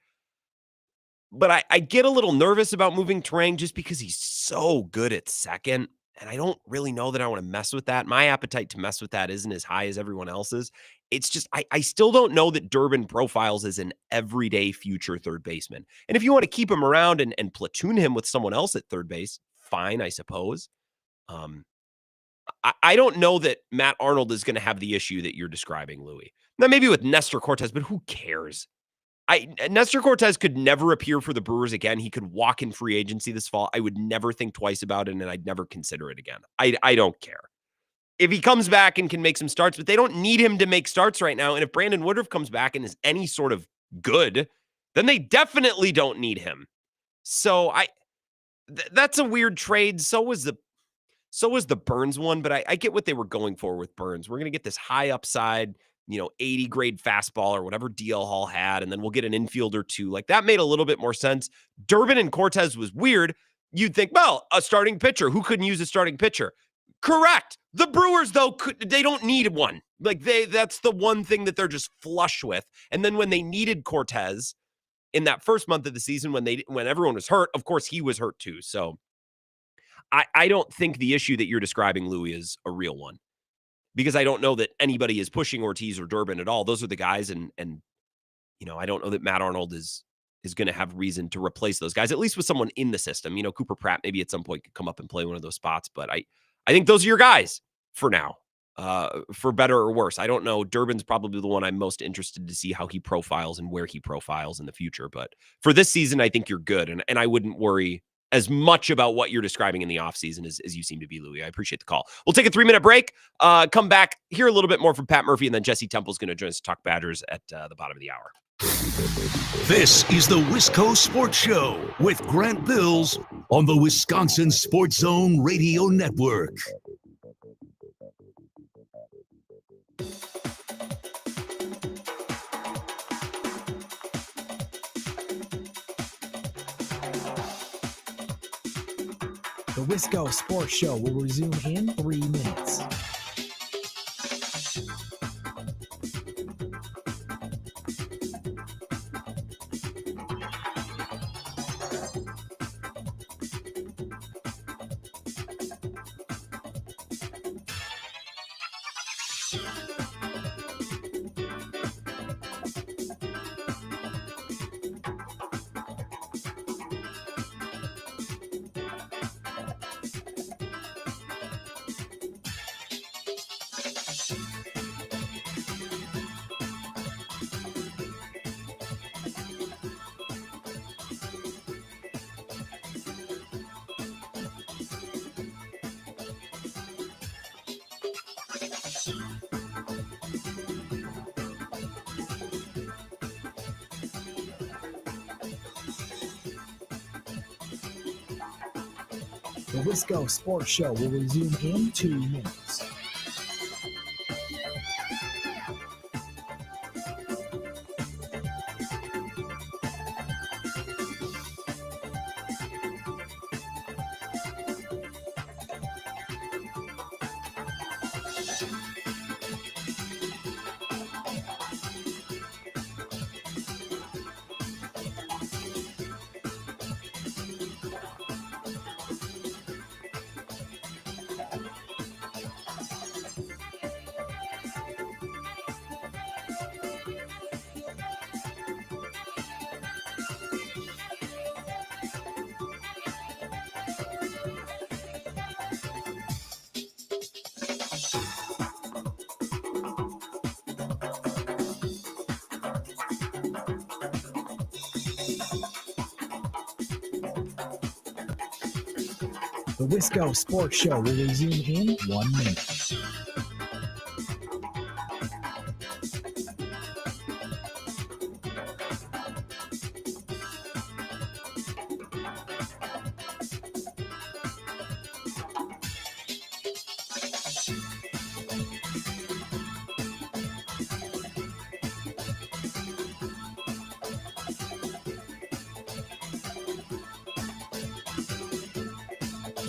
But I get a little nervous about moving Terang just because he's so good at second, and I don't really know that I want to mess with that. My appetite to mess with that isn't as high as everyone else's. It's just, I still don't know that Durbin profiles as an everyday future third baseman. And if you want to keep him around and platoon him with someone else at third base, fine, I suppose. I don't know that Matt Arnold is going to have the issue that you're describing, Louis. Now, maybe with Nestor Cortez, but who cares? Nestor Cortez could never appear for the Brewers again. He could walk in free agency this fall. I would never think twice about it, and I'd never consider it again. I don't care. If he comes back and can make some starts, but they don't need him to make starts right now. And if Brandon Woodruff comes back and is any sort of good, then they definitely don't need him. So that's a weird trade. So was the Burns one, but I get what they were going for with Burns. We're going to get this high upside, 80 grade fastball or whatever DL Hall had, and then we'll get an infielder too. Like that made a little bit more sense. Durbin and Cortez was weird. You'd think, well, a starting pitcher. Who couldn't use a starting pitcher? Correct. The Brewers, though, they don't need one. Like that's the one thing that they're just flush with. And then when they needed Cortez in that first month of the season, when everyone was hurt, of course he was hurt too. So I don't think the issue that you're describing, Louis, is a real one, because I don't know that anybody is pushing Ortiz or Durbin at all. Those are the guys, and I don't know that Matt Arnold is going to have reason to replace those guys, at least with someone in the system. Cooper Pratt maybe at some point could come up and play one of those spots, but I think those are your guys for now, for better or worse. I don't know. Durbin's probably the one I'm most interested to see how he profiles and where he profiles in the future. But for this season, I think you're good, and I wouldn't worry as much about what you're describing in the offseason as you seem to be, Louis. I appreciate the call. We'll take a 3-minute break, come back, hear a little bit more from Pat Murphy, and then Jesse Temple's going to join us to talk Badgers at the bottom of the hour. This is the Wisco Sports Show with Grant Bills on the Wisconsin Sports Zone Radio Network. The Wisco Sports Show will resume in 3 minutes. The Wisco Sports Show will resume in 2 minutes. The Wisco Sports Show will resume in 1 minute.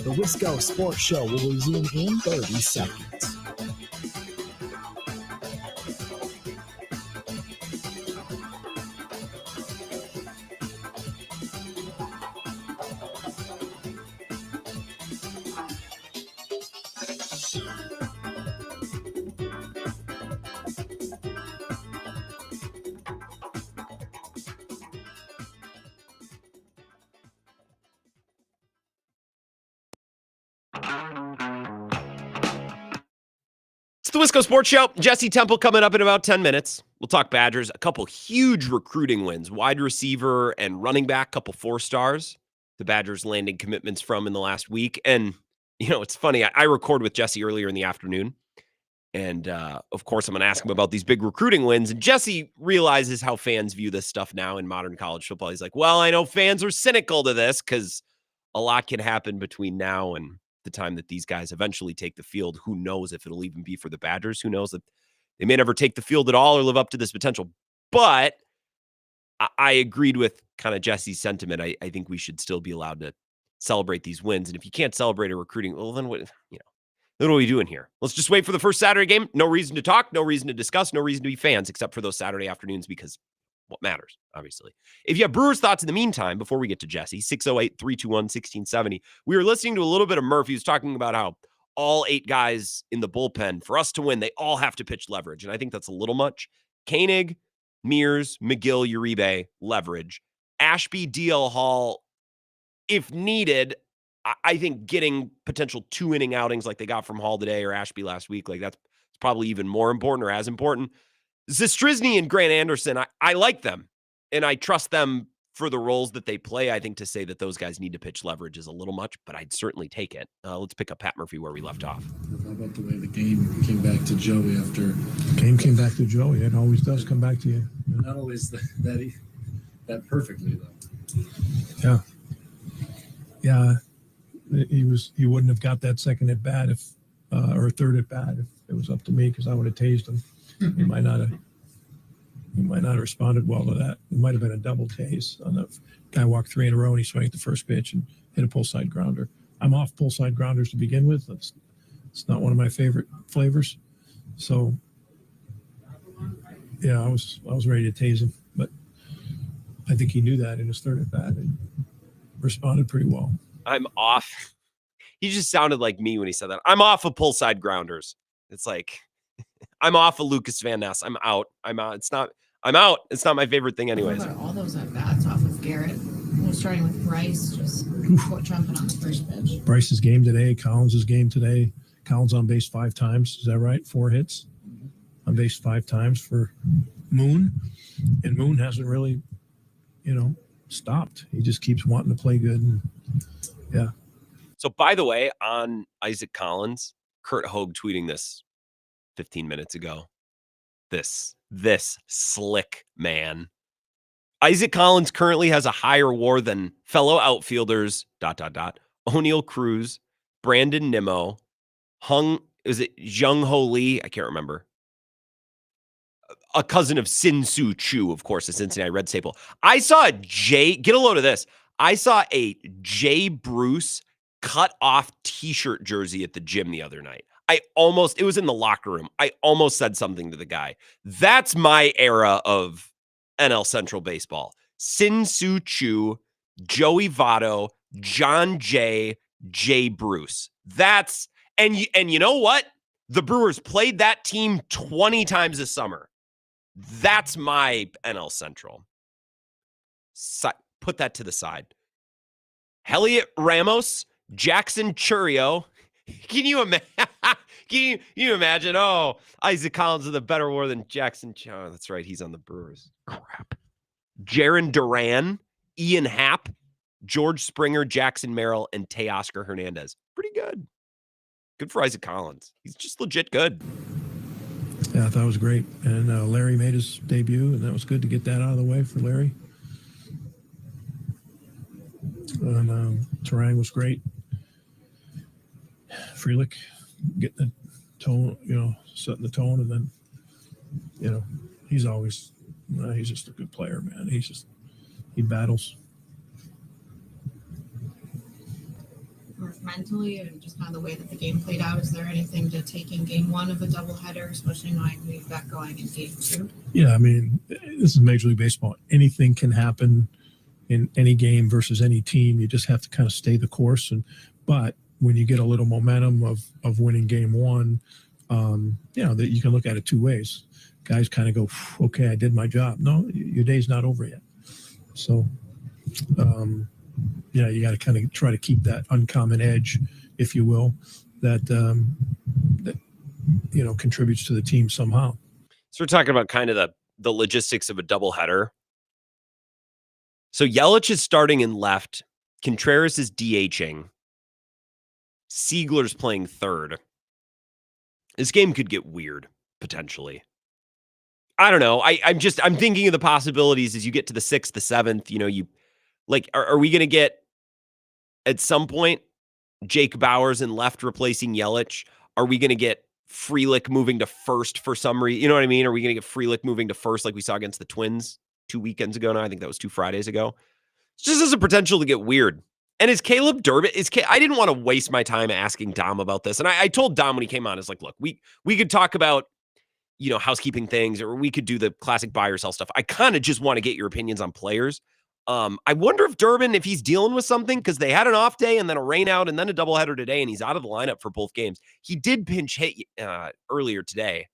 The Wisco Sports Show will resume in 30 seconds. The Wisco Sports Show. Jesse Temple coming up in about 10 minutes. We'll talk Badgers. A couple huge recruiting wins. Wide receiver and running back, couple 4-stars. The Badgers landing commitments from in the last week. And, it's funny. I record with Jesse earlier in the afternoon. And, of course, I'm going to ask him about these big recruiting wins. And Jesse realizes how fans view this stuff now in modern college football. He's like, well, I know fans are cynical to this because a lot can happen between now and the time that these guys eventually take the field. Who knows if it'll even be for the Badgers? Who knows that they may never take the field at all or live up to this potential? But I agreed with kind of Jesse's sentiment. I think we should still be allowed to celebrate these wins. And if you can't celebrate a recruiting, well, then what, Then what are we doing here? Let's just wait for the first Saturday game. No reason to talk, no reason to discuss, no reason to be fans, except for those Saturday afternoons because what matters, obviously. If you have Brewers thoughts in the meantime, before we get to Jesse, 608-321-1670. We were listening to a little bit of Murphy. He was talking about how all 8 guys in the bullpen, for us to win, they all have to pitch leverage. And I think that's a little much. Koenig, Mears, McGill, Uribe, leverage. Ashby, DL Hall, if needed, I think getting potential 2-inning outings like they got from Hall today or Ashby last week, like that's probably even more important or as important. Zastryzny and Grant Anderson, I like them, and I trust them for the roles that they play. I think to say that those guys need to pitch leverage is a little much, but I'd certainly take it. Let's pick up Pat Murphy where we left off. How about the way the game came back to Joey after? Game came back to Joey. It always does come back to you. Not always that perfectly though. Yeah. He wouldn't have got that second at bat or third at bat if it was up to me, because I would have tased him. He might not have responded well to that. It might have been a double tase. On the guy walked 3 in a row and he swung at the first pitch and hit a pull side grounder. I'm off pull side grounders to begin with. It's not one of my favorite flavors. So yeah, I was ready to tase him, but I think he knew that in his third at bat and responded pretty well. I'm off. He just sounded like me when he said that. I'm off of pull side grounders. It's like, I'm off of Lucas Van Ness. I'm out. I'm out. I'm out. It's not my favorite thing anyways. All those at bats off of Garrett. Starting with Bryce, just jumping on the first pitch. Bryce's game today, Collins' game today. Collins on base 5 times. Is that right? 4 hits on base 5 times for Moon. And Moon hasn't really, stopped. He just keeps wanting to play good. And, yeah. So, by the way, on Isaac Collins, Kurt Hogue tweeting this 15 minutes ago. This slick man. Isaac Collins currently has a higher WAR than fellow outfielders, ... O'Neal Cruz, Brandon Nimmo, Jung Ho Lee? I can't remember. A cousin of Sin-Soo Choo, of course, a Cincinnati Red staple. I saw get a load of this. I saw a Jay Bruce cut off t-shirt jersey at the gym the other night. It was in the locker room. I almost said something to the guy. That's my era of NL Central baseball. Sin-Soo Choo, Joey Votto, John Jay Bruce. And you know what? The Brewers played that team 20 times this summer. That's my NL Central. Put that to the side. Heliot Ramos, Jackson Chourio. Can you imagine? Can you imagine? Oh, Isaac Collins with a better WAR than Jackson. Oh, that's right. He's on the Brewers. Crap. Jaron Duran, Ian Happ, George Springer, Jackson Merrill, and Teoscar Hernandez. Pretty good. Good for Isaac Collins. He's just legit good. Yeah, I thought it was great. And Larry made his debut, and that was good to get that out of the way for Larry. And Terang was great. Frelick getting the tone, setting the tone, and then, he's always, he's just a good player, man. He battles. Mentally, and just kind of the way that the game played out, is there anything to take in game 1 of a doubleheader, especially knowing we've got going in game 2? Yeah, I mean, this is Major League Baseball. Anything can happen in any game versus any team. You just have to kind of stay the course. But when you get a little momentum of winning game 1, that you can look at it 2 ways. Guys kind of go, okay, I did my job. No, your day's not over yet. So, you got to kind of try to keep that uncommon edge, if you will, that contributes to the team somehow. So we're talking about kind of the logistics of a doubleheader. So Yelich is starting in left. Contreras is DHing. Siegler's playing third. This game could get weird, potentially. I don't know. I'm thinking of the possibilities as you get to the 6th, the 7th. Are we going to get at some point Jake Bauers in left replacing Yelich? Are we going to get Frelick moving to first for some reason? You know what I mean? Are we going to get Frelick moving to first like we saw against the Twins 2 weekends ago now? I think that was 2 Fridays ago. It just has a potential to get weird. And is Caleb Durbin, I didn't want to waste my time asking Dom about this. And I told Dom when he came on, it's like, look, we could talk about, housekeeping things, or we could do the classic buy or sell stuff. I kind of just want to get your opinions on players. I wonder if Durbin, if he's dealing with something, because they had an off day and then a rain out and then a doubleheader today, and he's out of the lineup for both games. He did pinch hit earlier today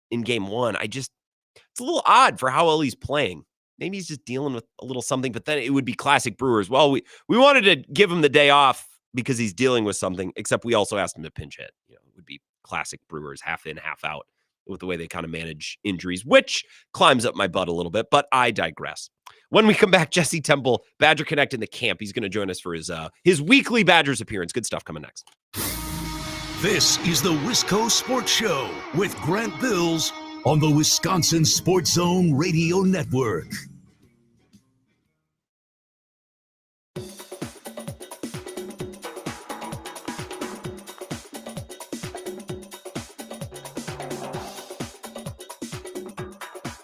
in game one. It's a little odd for how well he's playing. Maybe he's just dealing with a little something, but then it would be classic Brewers. Well, we wanted to give him the day off because he's dealing with something, except we also asked him to pinch hit. It would be classic Brewers, half in, half out, with the way they kind of manage injuries, which climbs up my butt a little bit, but I digress. When we come back, Jesse Temple, Badger Connect in the camp. He's going to join us for his weekly Badgers appearance. Good stuff coming next. This is the Wisco Sports Show with Grant Bills on the Wisconsin Sports Zone Radio Network.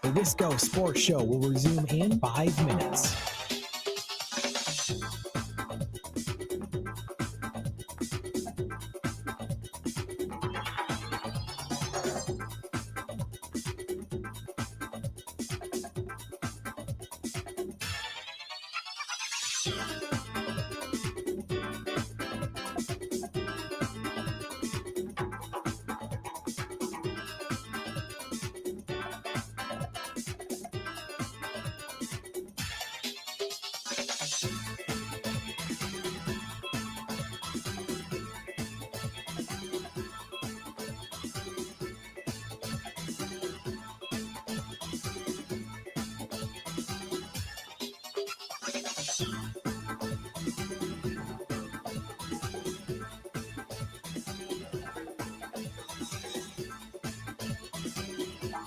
The Wisco Sports Show will resume in 5 minutes.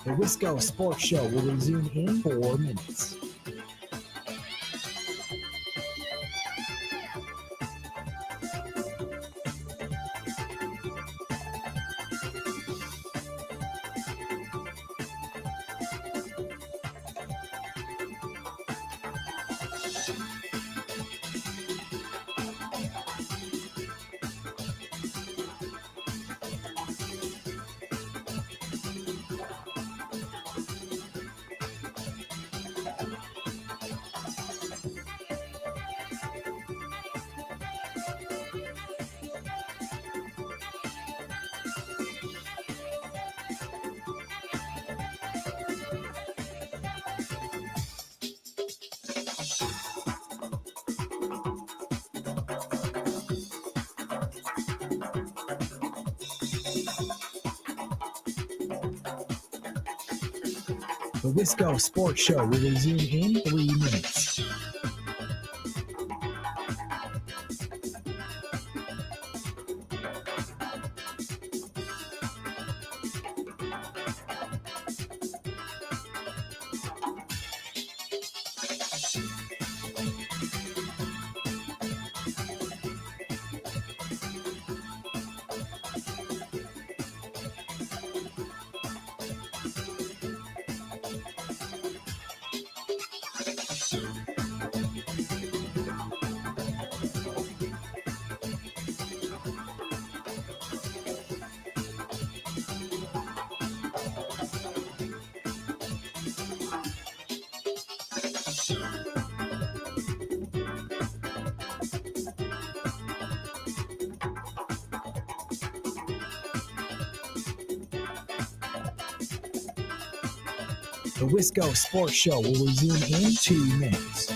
The Wisco Sports Show will resume in 4 minutes. The Wisco Sports Show will resume in 3 minutes. The Wisco Sports Show will resume in 2 minutes.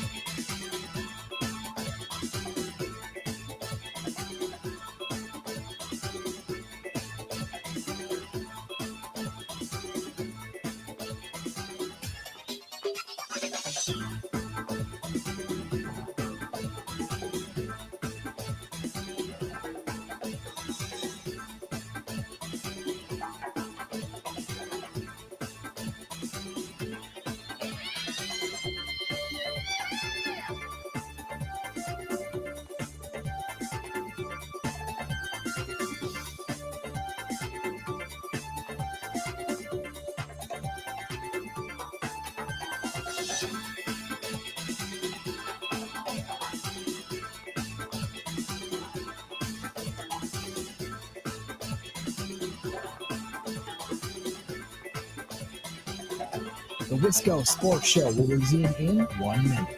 The Wisco Sports Show will resume in 1 minute.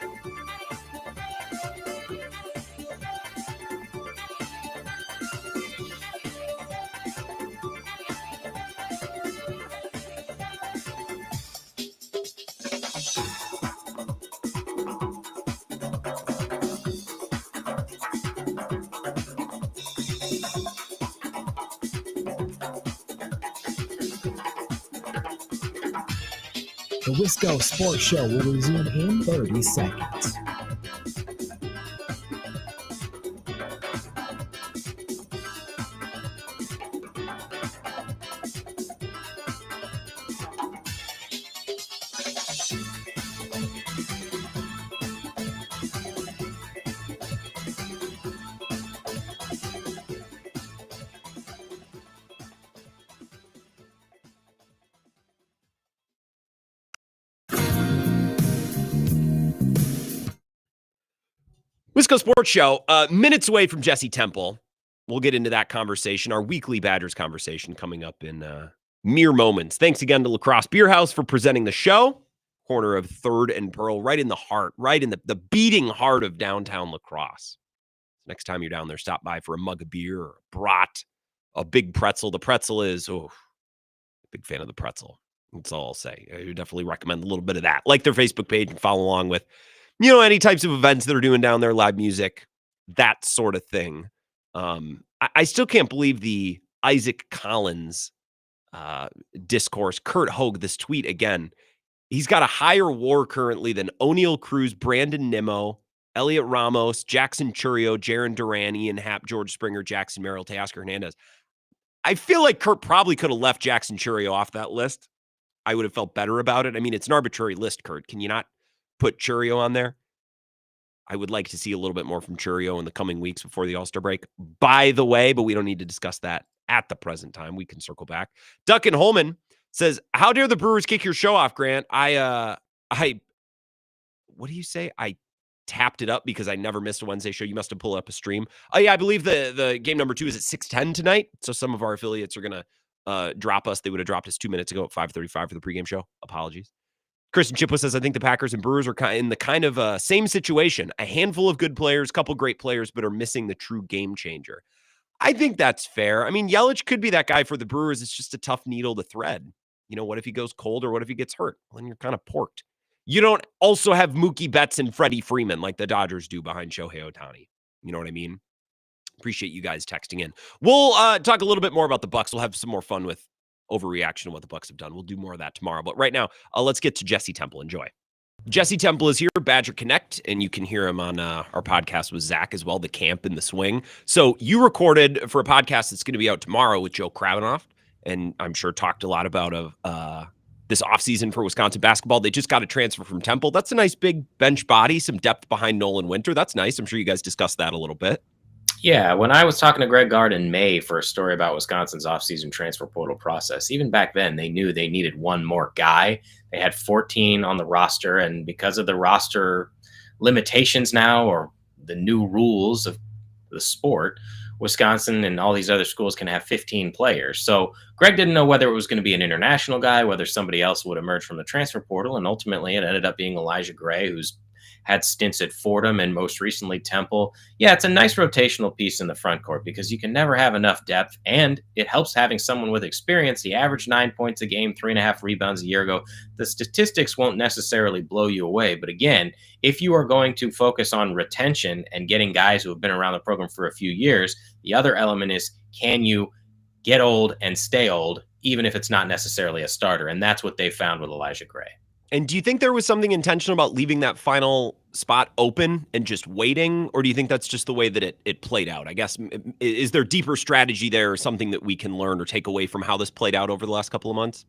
The Wisco Sports Show will resume in 30 seconds. Wisco Sports Show, minutes away from Jesse Temple. We'll get into that conversation, our weekly Badgers conversation coming up in mere moments. Thanks again to La Crosse Beer House for presenting the show. Corner of 3rd and Pearl, right in the heart, right in the beating heart of downtown La Crosse. Next time you're down there, stop by for a mug of beer or a brat, a big pretzel. The pretzel is, big fan of the pretzel. That's all I'll say. I would definitely recommend a little bit of that. Like their Facebook page and follow along with any types of events that are doing down there, live music, that sort of thing. I still can't believe the Isaac Collins discourse. Kurt Hogue, this tweet again. He's got a higher WAR currently than O'Neal Cruz, Brandon Nimmo, Elliot Ramos, Jackson Churio, Jaron Duran, Ian Happ, George Springer, Jackson Merrill, Teoscar Hernandez. I feel like Kurt probably could have left Jackson Churio off that list. I would have felt better about it. I mean, it's an arbitrary list, Kurt. Can you not put Churio on there? I would like to see a little bit more from Churio in the coming weeks before the All-Star break, by the way, but we don't need to discuss that at the present time. We can circle back. Duncan Holman says, how dare the Brewers kick your show off, Grant? What do you say? I tapped it up because I never missed a Wednesday show. You must have pulled up a stream. Oh, yeah, I believe the game number 2 is at 6:10 tonight. So some of our affiliates are going to drop us. They would have dropped us 2 minutes ago at 5:35 for the pregame show. Apologies. Kristen Chipwa says, I think the Packers and Brewers are in the kind of same situation. A handful of good players, couple great players, but are missing the true game changer. I think that's fair. I mean, Yelich could be that guy for the Brewers. It's just a tough needle to thread. What if he goes cold or what if he gets hurt? Well, then you're kind of porked. You don't also have Mookie Betts and Freddie Freeman like the Dodgers do behind Shohei Ohtani. You know what I mean? Appreciate you guys texting in. We'll talk a little bit more about the Bucs. We'll have some more fun with overreaction to what the Bucs have done. We'll do more of that tomorrow. But right now, let's get to Jesse Temple. Enjoy. Jesse Temple is here, Badger Connect, and you can hear him on our podcast with Zach as well, The Camp and the Swing. So you recorded for a podcast that's going to be out tomorrow with Joe Kravinoff, and I'm sure talked a lot about this offseason for Wisconsin basketball. They just got a transfer from Temple. That's a nice big bench body, some depth behind Nolan Winter. That's nice. I'm sure you guys discussed that a little bit. Yeah, when I was talking to Greg Gard in May for a story about Wisconsin's offseason transfer portal process, even back then they knew they needed one more guy. They had 14 on the roster, and because of the roster limitations now or the new rules of the sport, Wisconsin and all these other schools can have 15 players. So Greg didn't know whether it was going to be an international guy, whether somebody else would emerge from the transfer portal, and ultimately it ended up being Elijah Gray, who's had stints at Fordham and most recently Temple. Yeah, it's a nice rotational piece in the front court because you can never have enough depth, and it helps having someone with experience. He averaged 9 points a game, 3.5 rebounds a year ago. The statistics won't necessarily blow you away, but again, if you are going to focus on retention and getting guys who have been around the program for a few years, the other element is, can you get old and stay old, even if it's not necessarily a starter? And that's what they found with Elijah Gray. And do you think there was something intentional about leaving that final spot open and just waiting? Or do you think that's just the way that it played out? I guess, is there deeper strategy there or something that we can learn or take away from how this played out over the last couple of months?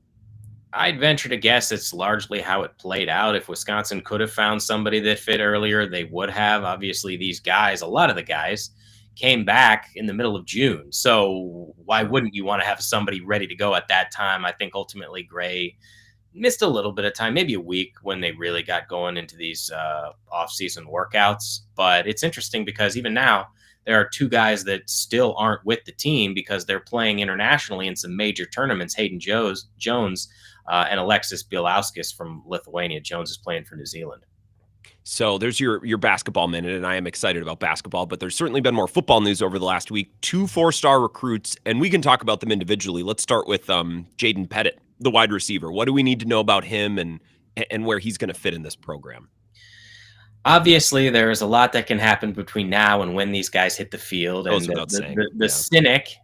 I'd venture to guess it's largely how it played out. If Wisconsin could have found somebody that fit earlier, they would have. Obviously, these guys, a lot of the guys, came back in the middle of June. So why wouldn't you want to have somebody ready to go at that time? I think ultimately Gray missed a little bit of time, maybe a week when they really got going into these off-season workouts. But it's interesting because even now there are two guys that still aren't with the team because they're playing internationally in some major tournaments. Hayden Jones and Alexis Bielauskis from Lithuania. Jones is playing for New Zealand. So there's your basketball minute, and I am excited about basketball, but there's certainly been more football news over the last week. 2 4-star recruits, and we can talk about them individually. Let's start with Jaden Pettit, the wide receiver. What do we need to know about him and where he's going to fit in this program? Obviously, there is a lot that can happen between now and when these guys hit the field. And the cynic,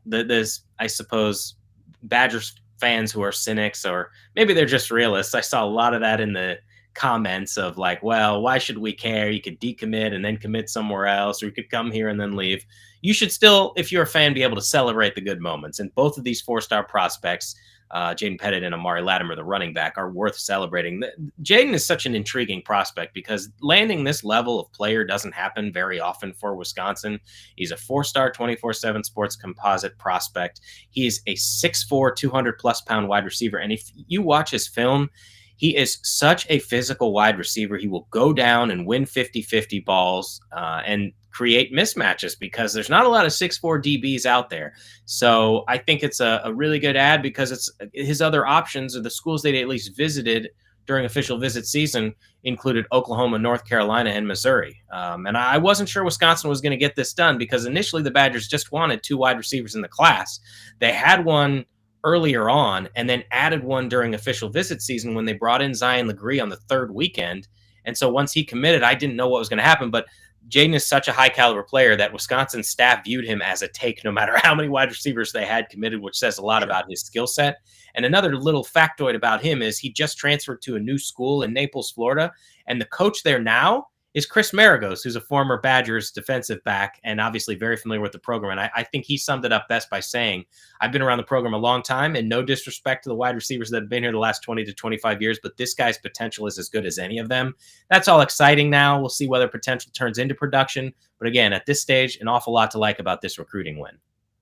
I suppose, Badgers fans who are cynics, or maybe they're just realists. I saw a lot of that in the comments of like, well, why should we care? You could decommit and then commit somewhere else, or you could come here and then leave. You should still, if you're a fan, be able to celebrate the good moments. And both of these 4-star prospects, Jaden Pettit and Amari Latimer, the running back, are worth celebrating. Jaden is such an intriguing prospect because landing this level of player doesn't happen very often for Wisconsin. He's a 4-star 24/7 Sports composite prospect. He is a 6'4", 200-plus pound wide receiver. And if you watch his film, he is such a physical wide receiver. He will go down and win 50-50 balls and create mismatches because there's not a lot of 6'4" DBs out there. So I think it's a really good ad because it's his other options, or the schools they at least visited during official visit season, included Oklahoma, North Carolina, and Missouri. And I wasn't sure Wisconsin was going to get this done because initially the Badgers just wanted 2 wide receivers in the class. They had one earlier on and then added one during official visit season when they brought in Zion Legree on the 3rd weekend. And so once he committed, I didn't know what was going to happen, but Jaden is such a high caliber player that Wisconsin staff viewed him as a take no matter how many wide receivers they had committed, which says a lot about his skill set. And another little factoid about him is he just transferred to a new school in Naples, Florida, and the coach there now is Chris Maragos, who's a former Badgers defensive back and obviously very familiar with the program. And I think he summed it up best by saying, I've been around the program a long time, and no disrespect to the wide receivers that have been here the last 20 to 25 years, but this guy's potential is as good as any of them. That's all exciting now. We'll see whether potential turns into production. But again, at this stage, an awful lot to like about this recruiting win.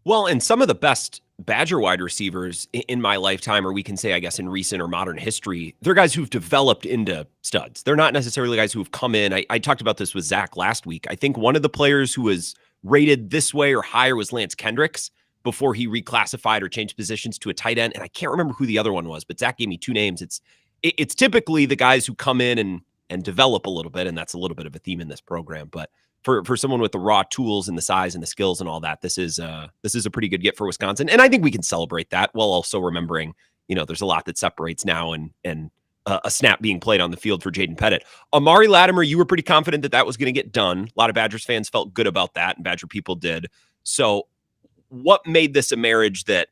Well, and some of the best Badger wide receivers in my lifetime, or we can say, I guess, in recent or modern history, they're guys who've developed into studs. They're not necessarily guys who've come in. I talked about this with Zach last week. I think one of the players who was rated this way or higher was Lance Kendricks before he reclassified or changed positions to a tight end. And I can't remember who the other one was, but Zach gave me 2 names. It's typically the guys who come in and develop a little bit, and that's a little bit of a theme in this program. But for someone with the raw tools and the size and the skills and all that, this is a pretty good get for Wisconsin. And I think we can celebrate that while also remembering, there's a lot that separates now and a snap being played on the field for Jaden Pettit. Amari Latimer, you were pretty confident that was going to get done. A lot of Badgers fans felt good about that, and Badger people did. So what made this a marriage that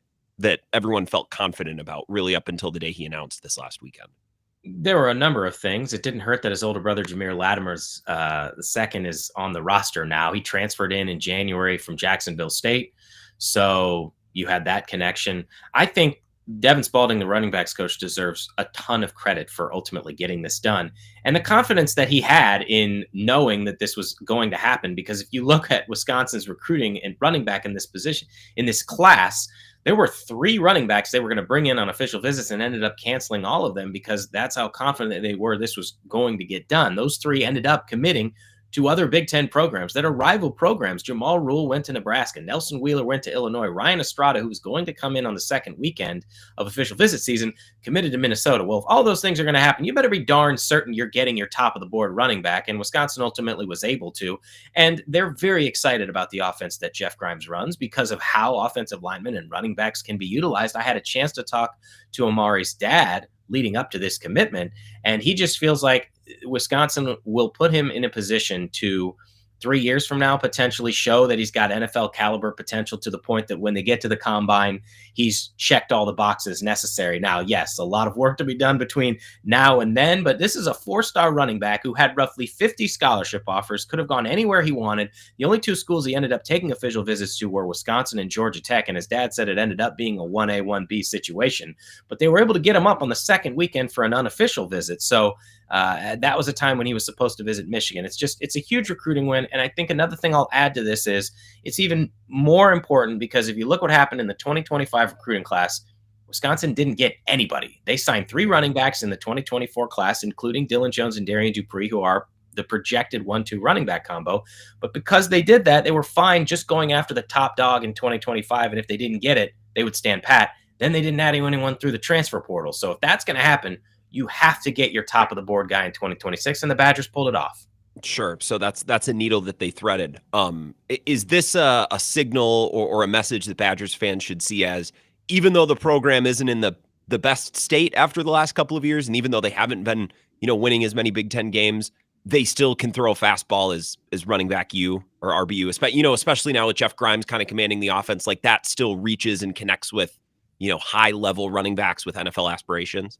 everyone felt confident about really up until the day he announced this last weekend? There were a number of things. It didn't hurt that his older brother, Jameer Latimer's the second, is on the roster now. He transferred in January from Jacksonville State. So you had that connection. I think Devin Spalding, the running backs coach, deserves a ton of credit for ultimately getting this done. And the confidence that he had in knowing that this was going to happen, because if you look at Wisconsin's recruiting and running back in this position, in this class, there were 3 running backs they were going to bring in on official visits and ended up canceling all of them because that's how confident they were this was going to get done. Those 3 ended up committing to other Big Ten programs that are rival programs. Jamal Rule went to Nebraska. Nelson Wheeler went to Illinois. Ryan Estrada, who was going to come in on the 2nd weekend of official visit season, committed to Minnesota. Well, if all those things are going to happen, you better be darn certain you're getting your top of the board running back, and Wisconsin ultimately was able to. And they're very excited about the offense that Jeff Grimes runs because of how offensive linemen and running backs can be utilized. I had a chance to talk to Amari's dad leading up to this commitment, and he just feels like Wisconsin will put him in a position to 3 years from now potentially show that he's got NFL caliber potential to the point that when they get to the combine, he's checked all the boxes necessary. Now, yes, a lot of work to be done between now and then, but this is a 4-star running back who had roughly 50 scholarship offers, could have gone anywhere he wanted. The only 2 schools he ended up taking official visits to were Wisconsin and Georgia Tech, and his dad said it ended up being a 1A, 1B situation, but they were able to get him up on the 2nd weekend for an unofficial visit. So that was a time when he was supposed to visit Michigan. It's a huge recruiting win. And I think another thing I'll add to this is it's even more important because if you look what happened in the 2025 recruiting class, Wisconsin didn't get anybody. They signed 3 running backs in the 2024 class, including Dylan Jones and Darian Dupree, who are the projected 1-2 running back combo. But because they did that, they were fine just going after the top dog in 2025. And if they didn't get it, they would stand pat. Then they didn't add anyone through the transfer portal. So if that's going to happen, you have to get your top of the board guy in 2026, and the Badgers pulled it off. Sure. So that's a needle that they threaded. Is this a signal or a message that Badgers fans should see as, even though the program isn't in the best state after the last couple of years, and even though they haven't been, winning as many Big Ten games, they still can throw a fastball as running back U or RBU, especially now with Jeff Grimes kind of commanding the offense, like that still reaches and connects with, high level running backs with NFL aspirations.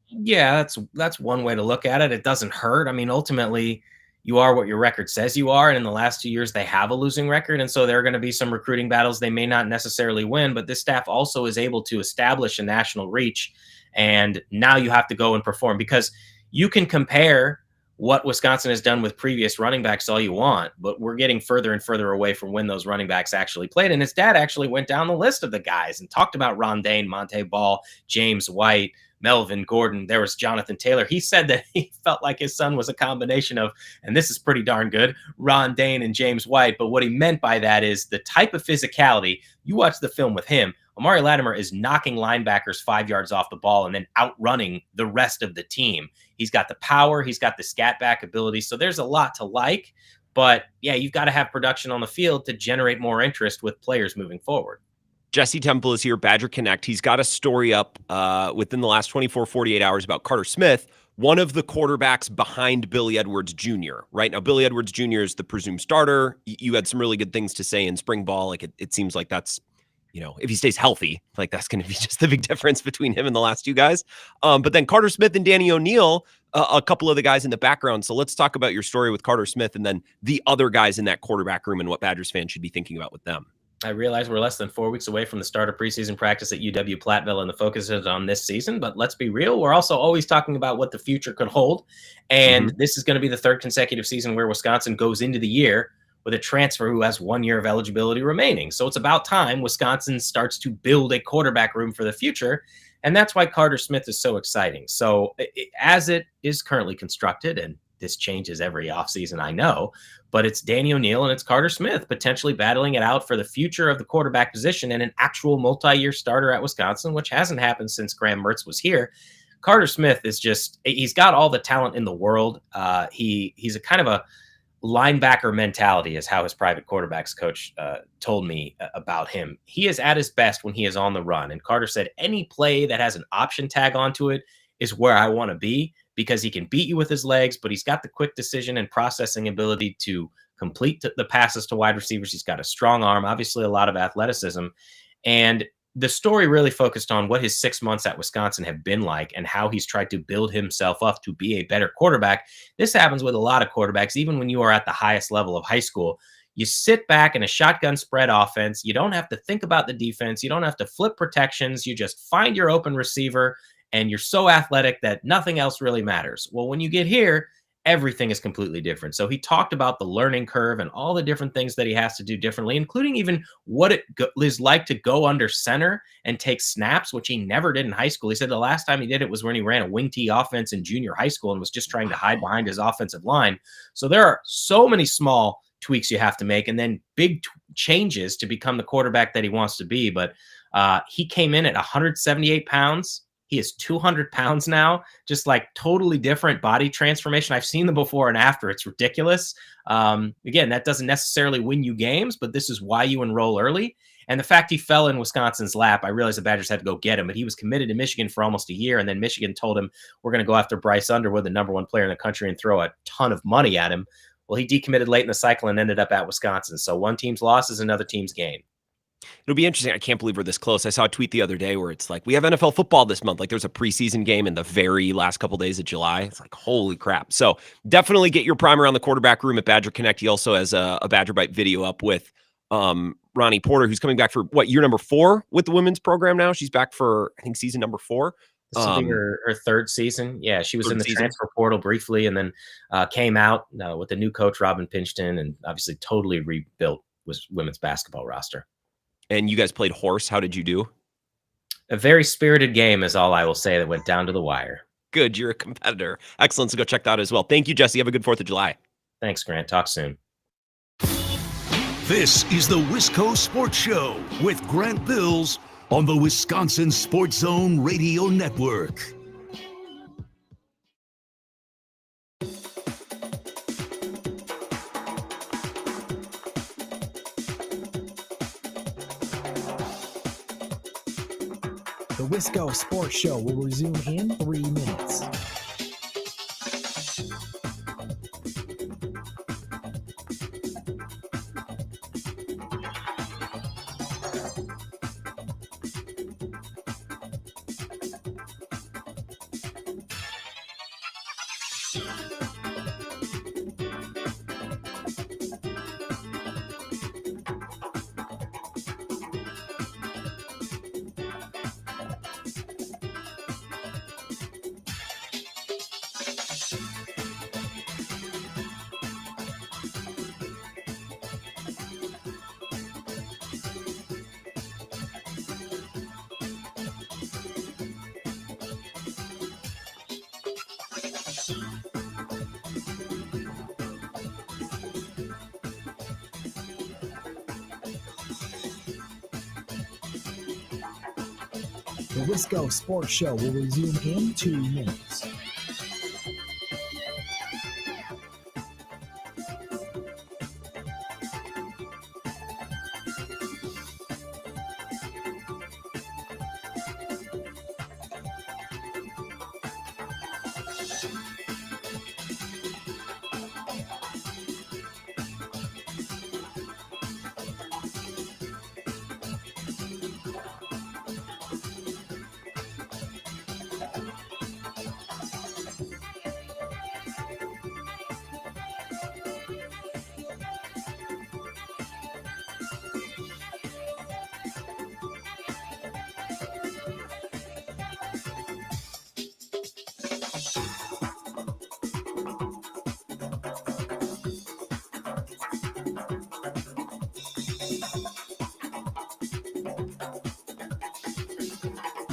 Yeah, that's one way to look at it. It doesn't hurt. I mean, ultimately, you are what your record says you are. And in the last 2 years, they have a losing record. And so there are going to be some recruiting battles they may not necessarily win, but this staff also is able to establish a national reach. And now you have to go and perform, because you can compare what Wisconsin has done with previous running backs all you want, but we're getting further and further away from when those running backs actually played. And his dad actually went down the list of the guys and talked about Ron Dane, Monte Ball, James White, Melvin Gordon. There was Jonathan Taylor. He said that he felt like his son was a combination of, and this is pretty darn good, Ron Dane and James White. But what he meant by that is the type of physicality. You watch the film with him, Amari Latimer is knocking linebackers 5 yards off the ball and then outrunning the rest of the team. He's got the power. He's got the scat back ability. So there's a lot to like. But yeah, you've got to have production on the field to generate more interest with players moving forward. Jesse Temple is here, Badger Connect. He's got a story up within the last 24, 48 hours about Carter Smith, one of the quarterbacks behind Billy Edwards Jr. Right now, Billy Edwards Jr. is the presumed starter. You had some really good things to say in spring ball. Like it seems like that's, if he stays healthy, like that's going to be just the big difference between him and the last two guys. But then Carter Smith and Danny O'Neal, a couple of the guys in the background. So let's talk about your story with Carter Smith and then the other guys in that quarterback room and what Badgers fans should be thinking about with them. I realize we're less than 4 weeks away from the start of preseason practice at UW Platteville, and the focus is on this season. But let's be real, we're also always talking about what the future could hold. And this is going to be the third consecutive season where Wisconsin goes into the year with a transfer who has 1 year of eligibility remaining. So it's about time Wisconsin starts to build a quarterback room for the future. And that's why Carter Smith is so exciting. So as it is currently constructed, and this changes every offseason, I know, but it's Danny O'Neal and it's Carter Smith potentially battling it out for the future of the quarterback position and an actual multi-year starter at Wisconsin, which hasn't happened since Graham Mertz was here. Carter Smith is he's got all the talent in the world. He's a kind of a linebacker mentality is how his private quarterbacks coach told me about him. He is at his best when he is on the run. And Carter said, any play that has an option tag onto it is where I want to be, because he can beat you with his legs, but he's got the quick decision and processing ability to complete the passes to wide receivers. He's got a strong arm, obviously a lot of athleticism. And the story really focused on what his 6 months at Wisconsin have been like and how he's tried to build himself up to be a better quarterback. This happens with a lot of quarterbacks, even when you are at the highest level of high school. You sit back in a shotgun spread offense. You don't have to think about the defense. You don't have to flip protections. You just find your open receiver, and you're so athletic that nothing else really matters. Well, when you get here, everything is completely different. So he talked about the learning curve and all the different things that he has to do differently, including even what it is like to go under center and take snaps, which he never did in high school. He said the last time he did it was when he ran a wing tee offense in junior high school and was just trying to hide behind his offensive line. So there are so many small tweaks you have to make and then big changes to become the quarterback that he wants to be. But he came in at 178 pounds. He is 200 pounds now, just like totally different body transformation. I've seen them before and after. It's ridiculous. Again, that doesn't necessarily win you games, but this is why you enroll early. And the fact he fell in Wisconsin's lap, I realized the Badgers had to go get him, but he was committed to Michigan for almost a year. And then Michigan told him, we're going to go after Bryce Underwood, the #1 player in the country, and throw a ton of money at him. Well, he decommitted late in the cycle and ended up at Wisconsin. So one team's loss is another team's gain. It'll be interesting. I can't believe we're this close. I saw a tweet the other day where it's like, we have NFL football this month. Like there's a preseason game in the very last couple days of July. It's like, holy crap. So definitely get your primer on the quarterback room at Badger Connect. He also has a Badger Bite video up with Ronnie Porter, who's coming back for year number 4 with the women's program now. She's back for, I think, season number 4. This will be her third season. Yeah, she was in the transfer portal briefly and then came out with the new coach, Robin Pinchton, and obviously totally rebuilt women's basketball roster. And you guys played horse. How did you do? A very spirited game is all I will say, that went down to the wire. Good. You're a competitor. Excellent. So go check that out as well. Thank you, Jesse. Have a good 4th of July. Thanks, Grant. Talk soon. This is the Wisco Sports Show with Grant Bills on the Wisconsin Sports Zone Radio Network. The Wisco Sports Show will resume in 3 minutes. The Wisco Sports Show will resume in 2 minutes.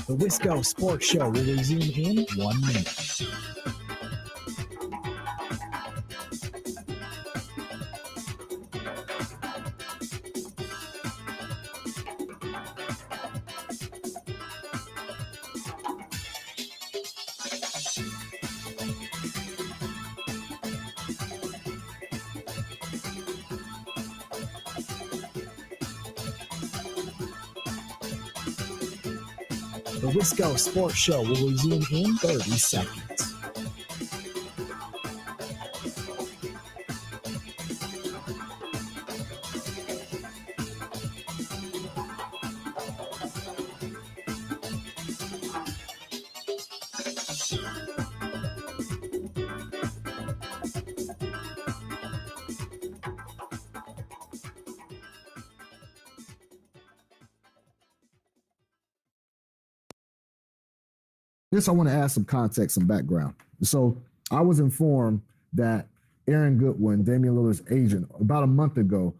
The Wisco Sports Show will resume in 1 minute. The Wisco Sports Show will resume in 30 seconds. This, I want to add some context, some background. So I was informed that Aaron Goodwin, Damian Lillard's agent, about a month ago,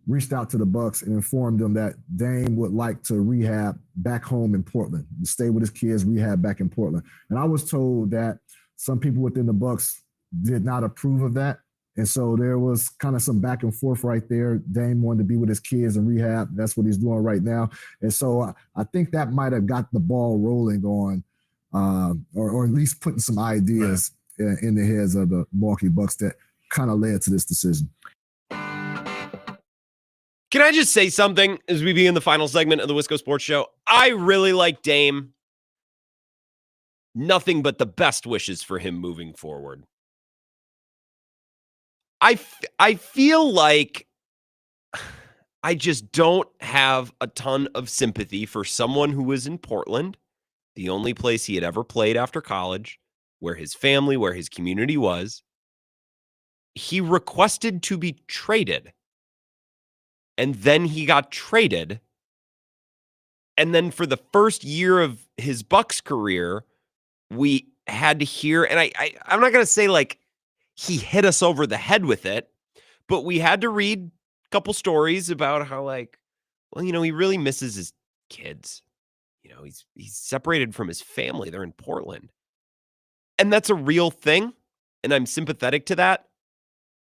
reached out to the Bucks and informed them that Dame would like to rehab back home in Portland, stay with his kids, rehab back in Portland. And I was told that some people within the Bucks did not approve of that. And so there was kind of some back and forth right there. Dame wanted to be with his kids and rehab. That's what he's doing right now. And so I think that might have got the ball rolling on, or at least putting some ideas in the heads of the Milwaukee Bucks that kind of led to this decision. Can I just say something as we begin the final segment of the Wisco Sports Show? I really like Dame. Nothing but the best wishes for him moving forward. I feel like I just don't have a ton of sympathy for someone who was in Portland, the only place he had ever played after college, where his family, where his community was. He requested to be traded. And then he got traded. And then for the first year of his Bucks career, we had to hear, and I'm not going to say like he hit us over the head with it, but we had to read a couple stories about how like, well, you know, he really misses his kids. You know, he's separated from his family. They're in Portland. And that's a real thing. And I'm sympathetic to that.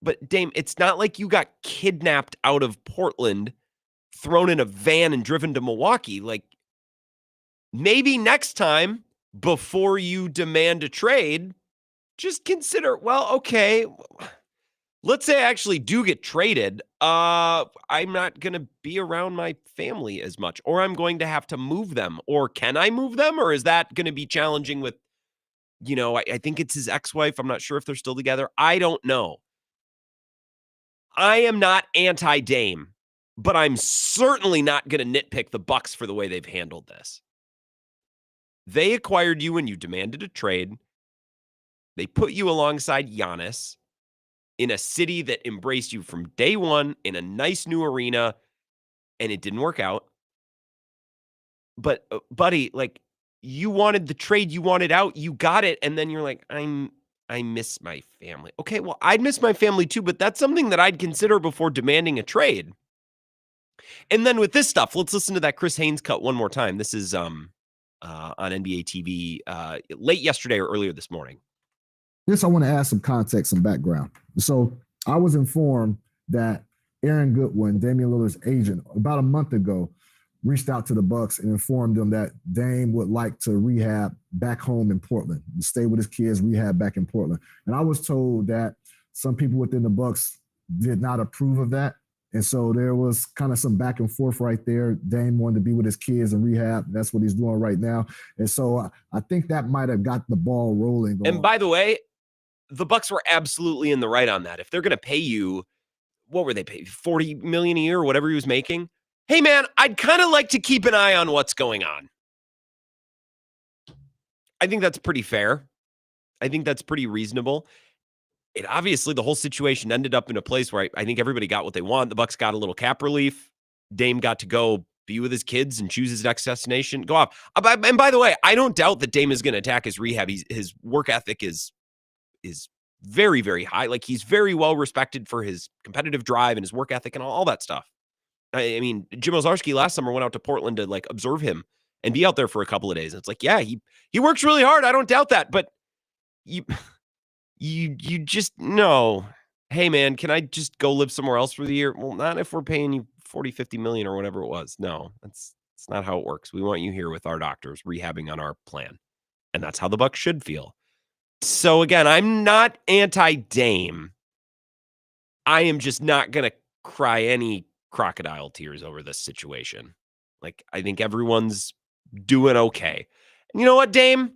But Dame, it's not like you got kidnapped out of Portland, thrown in a van and driven to Milwaukee. Like, maybe next time before you demand a trade, just consider, well, okay, let's say I actually do get traded. I'm not going to be around my family as much, or I'm going to have to move them, or can I move them? Or is that going to be challenging with, I think it's his ex-wife. I'm not sure if they're still together. I don't know. I am not anti-Dame, but I'm certainly not going to nitpick the Bucks for the way they've handled this. They acquired you when you demanded a trade. They put you alongside Giannis in a city that embraced you from day one in a nice new arena, and it didn't work out. But, buddy, like, you wanted the trade, you wanted out, you got it, and then you're like, I miss my family. Okay, well, I'd miss my family too, but that's something that I'd consider before demanding a trade. And then with this stuff, let's listen to that Chris Haynes cut one more time. This is on NBA TV late yesterday or earlier this morning. This, I want to add some context and background. So I was informed that Aaron Goodwin, Damian Lillard's agent, about a month ago, reached out to the Bucks and informed them that Dame would like to rehab back home in Portland, stay with his kids, rehab back in Portland. And I was told that some people within the Bucks did not approve of that. And so there was kind of some back and forth right there. Dame wanted to be with his kids and rehab. That's what he's doing right now. And so I think that might have got the ball rolling. And by the way, the Bucks were absolutely in the right on that. If they're going to pay you, what were they paying? $40 million a year or whatever he was making. Hey man, I'd kind of like to keep an eye on what's going on. I think that's pretty fair. I think that's pretty reasonable. It obviously, the whole situation ended up in a place where I think everybody got what they want. The Bucks got a little cap relief. Dame got to go be with his kids and choose his next destination, go off. And by the way, I don't doubt that Dame is going to attack his rehab. His work ethic is very, very high. Like, he's very well respected for his competitive drive and his work ethic and all that stuff. I mean, Jim Ozarski last summer went out to Portland to like observe him and be out there for a couple of days. And it's like, yeah, he works really hard. I don't doubt that. But you just know, hey man, can I just go live somewhere else for the year? Well, not if we're paying you 40, 50 million or whatever it was. No, that's not how it works. We want you here with our doctors rehabbing on our plan. And that's how the Bucks should feel. So again, I'm not anti-Dame. I am just not going to cry any crocodile tears over this situation. Like, I think everyone's doing okay. And you know what, Dame?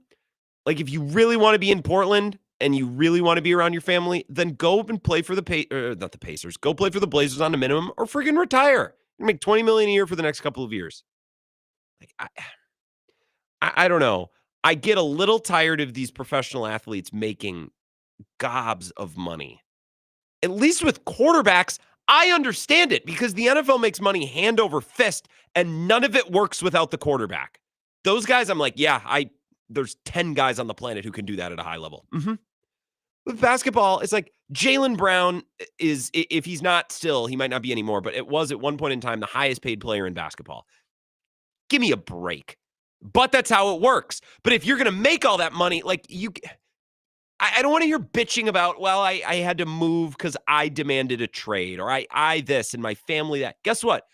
Like, if you really want to be in Portland and you really want to be around your family, then go and play for not the Pacers. Go play for the Blazers on a minimum, or friggin' retire. You make $20 million a year for the next couple of years. Like, I don't know. I get a little tired of these professional athletes making gobs of money. At least with quarterbacks, I understand it, because the NFL makes money hand over fist, and none of it works without the quarterback. Those guys, I'm like, yeah, there's 10 guys on the planet who can do that at a high level. Mm-hmm. With basketball, it's like Jaylen Brown is, if he's not still, he might not be anymore, but it was at one point in time the highest paid player in basketball. Give me a break. But that's how it works. But if you're going to make all that money, like, I don't want to hear bitching about, well, I had to move because I demanded a trade, or I this and my family that. Guess what?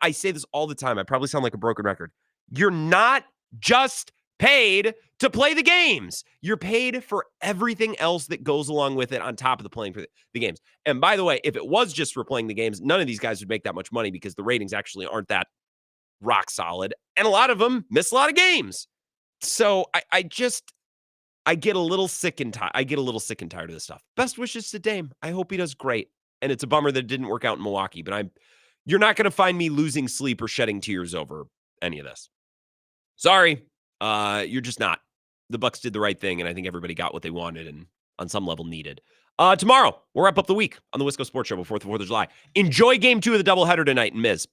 I say this all the time. I probably sound like a broken record. You're not just paid to play the games. You're paid for everything else that goes along with it on top of the playing for the games. And by the way, if it was just for playing the games, none of these guys would make that much money, because the ratings actually aren't that rock solid. And a lot of them miss a lot of games. So I get a little sick and tired. I get a little sick and tired of this stuff. Best wishes to Dame. I hope he does great. And it's a bummer that it didn't work out in Milwaukee, but you're not going to find me losing sleep or shedding tears over any of this. Sorry. You're just not. The Bucks did the right thing, and I think everybody got what they wanted and on some level needed. Tomorrow, we'll wrap up the week on the Wisco Sports Show before the 4th of July. Enjoy game 2 of the doubleheader tonight in Miz.